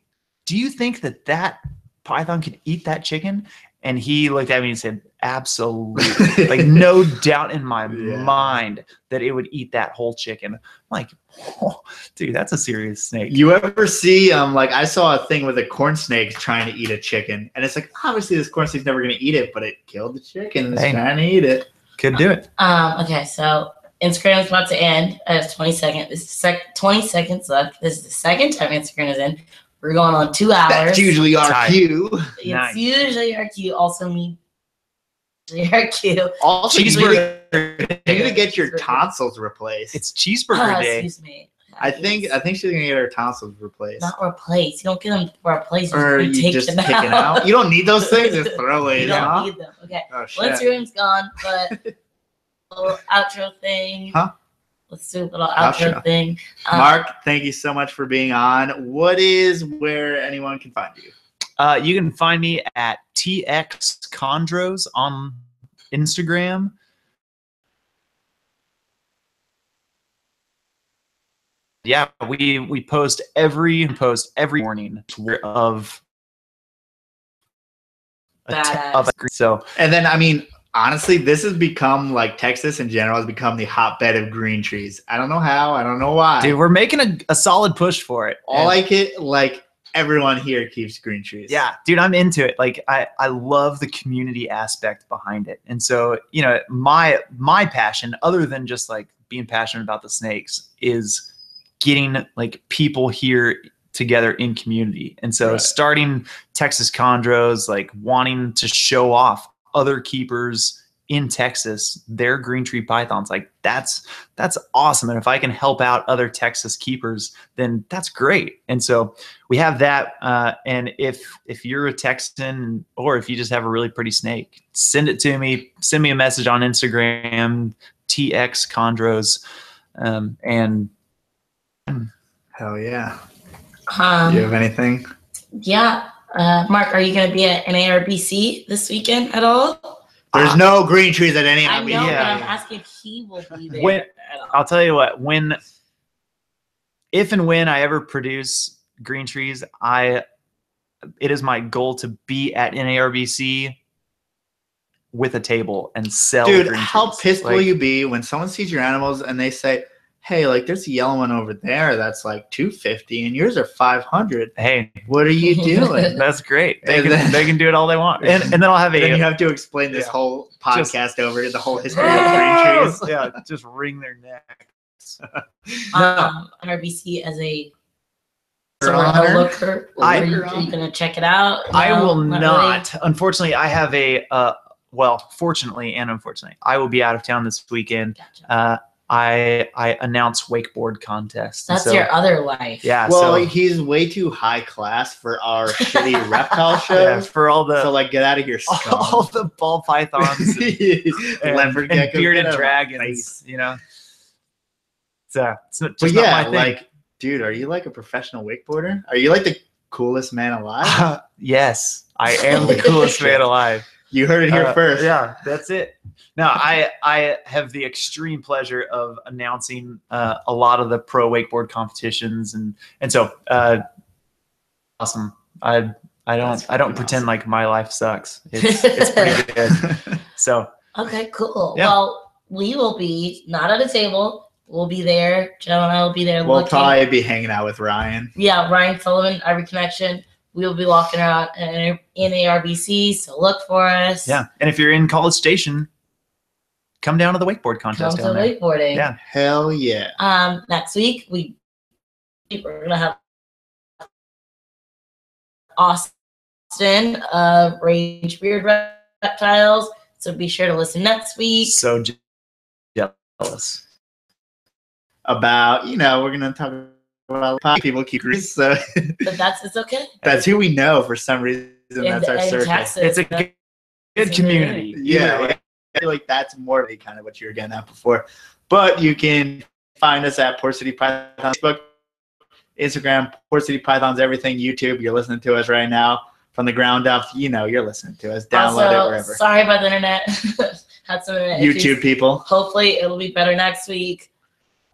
you think that python could eat that chicken? And he looked at me and said, absolutely. Like, no doubt in my mind that it would eat that whole chicken. I'm like, oh, dude, that's a serious snake. You ever see, like, I saw a thing with a corn snake trying to eat a chicken. And it's like, obviously, this corn snake's never going to eat it, but it killed the chicken and it's trying to eat it. Could do it. Okay, so Instagram's about to end. I have 20 seconds. This is 20 seconds left. This is the second time Instagram is in. We're going on 2 hours. That's usually our cue. It's usually our cue. Also, me. Our cue. Also, you need to get your tonsils replaced. It's cheeseburger day. Excuse me. I think she's gonna get her tonsils replaced. Not replaced. You don't get them replaced. Or you just take it out. You don't need those things. Just throw it. You don't need them. Okay. Oh, shit. Instagram's gone, but little outro thing. Huh? Let's do a little outro thing. Mark, thank you so much for being on. What is where anyone can find you? You can find me at TXChondros on Instagram. Yeah, we post every morning of so. And then, I mean, honestly, this has become, like, Texas in general has become the hotbed of green trees. I don't know how. I don't know why. Dude, we're making a solid push for it. Everyone here keeps green trees. Yeah, dude, I'm into it. Like, I love the community aspect behind it. And so, my passion, other than just like being passionate about the snakes, is getting like people here together in community. And so starting Texas Chondros, like wanting to show off other keepers in Texas, their green tree pythons, like that's awesome. And if I can help out other Texas keepers, then that's great. And so we have that. And if you're a Texan, or if you just have a really pretty snake, send it to me. Send me a message on Instagram, TX Chondros, and hell yeah. Do you have anything? Yeah. Mark, are you going to be at NARBC this weekend at all? There's no green trees at any. I know, but I'm asking if he will be there. I'll tell you what. If and when I ever produce green trees, it is my goal to be at NARBC with a table and sell. Dude, green how trees. pissed will you be when someone sees your animals and they say, hey, like, there's a yellow one over there that's like $250 and yours are $500. Hey, what are you doing? That's great. They can do it all they want. And then I'll have then you have to explain this whole podcast over the whole history of green trees. Yeah, just wring their necks. RBC as a looker. Are you going to check it out? No, I will not. Really? Unfortunately, I have fortunately and unfortunately, I will be out of town this weekend. Gotcha. I announce wakeboard contests. That's your other life. Yeah. Well, he's way too high class for our shitty reptile shows. Yeah, for all the get out of here, scum. all the ball pythons and bearded dragons. So it's just not my thing. Like, dude, are you like a professional wakeboarder? Are you like the coolest man alive? Yes, I am the coolest man alive. You heard it here first. Yeah, that's it. Now, I have the extreme pleasure of announcing a lot of the pro wakeboard competitions, and so awesome. I don't pretend like my life sucks. It's pretty good. So okay, cool. Yeah. Well, we will be not at a table. We'll be there. Joe and I will be there. We'll probably be hanging out with Ryan. Yeah, Ryan Sullivan, Every Connection. We'll be walking around in NARBC, so look for us. Yeah, and if you're in College Station, come down to the wakeboard contest. Come to wakeboarding. Yeah, hell yeah. Next week we're gonna have Austin of Rage Beard Reptiles, so be sure to listen next week. So jealous. About we're gonna talk about people keep so. But it's okay. That's who we know for some reason. That's our circle. Texas, It's a Good community. Yeah, I feel like that's more really kind of what you were getting at before. But you can find us at Port City Pythons, Facebook, Instagram, Port City Pythons, everything, YouTube. You're listening to us right now from the ground up. You know you're listening to us. Download it wherever. Sorry about the internet. Had some internet YouTube issues. people. Hopefully it'll be better next week.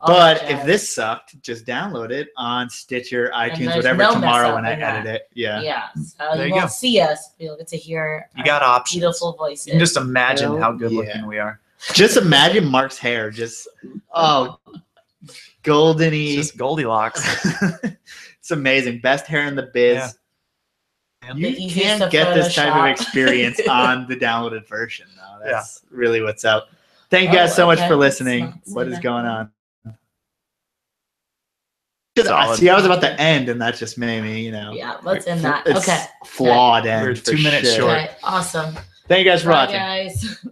But if this sucked, just download it on Stitcher, iTunes, whatever, tomorrow when I edit it. Yeah. Yeah. So There you you won't go. see us, but you'll get to hear You got options. beautiful voices. You can just imagine how good Yeah. looking we are. Just imagine Mark's hair. Just, goldeny. It's just Goldilocks. It's amazing. Best hair in the biz. Yeah. You The easiest can't to get this type of Photoshop. experience on the downloaded version, though. That's really what's up. Thank you guys so much okay. for listening. Let's not What say is that. going on? Solid. See, I was about to end, and that just made me, Yeah, let's end that. It's Okay. flawed end. We're for 2 minutes sure. short. Okay. Awesome. Thank you guys for Bye, watching. guys.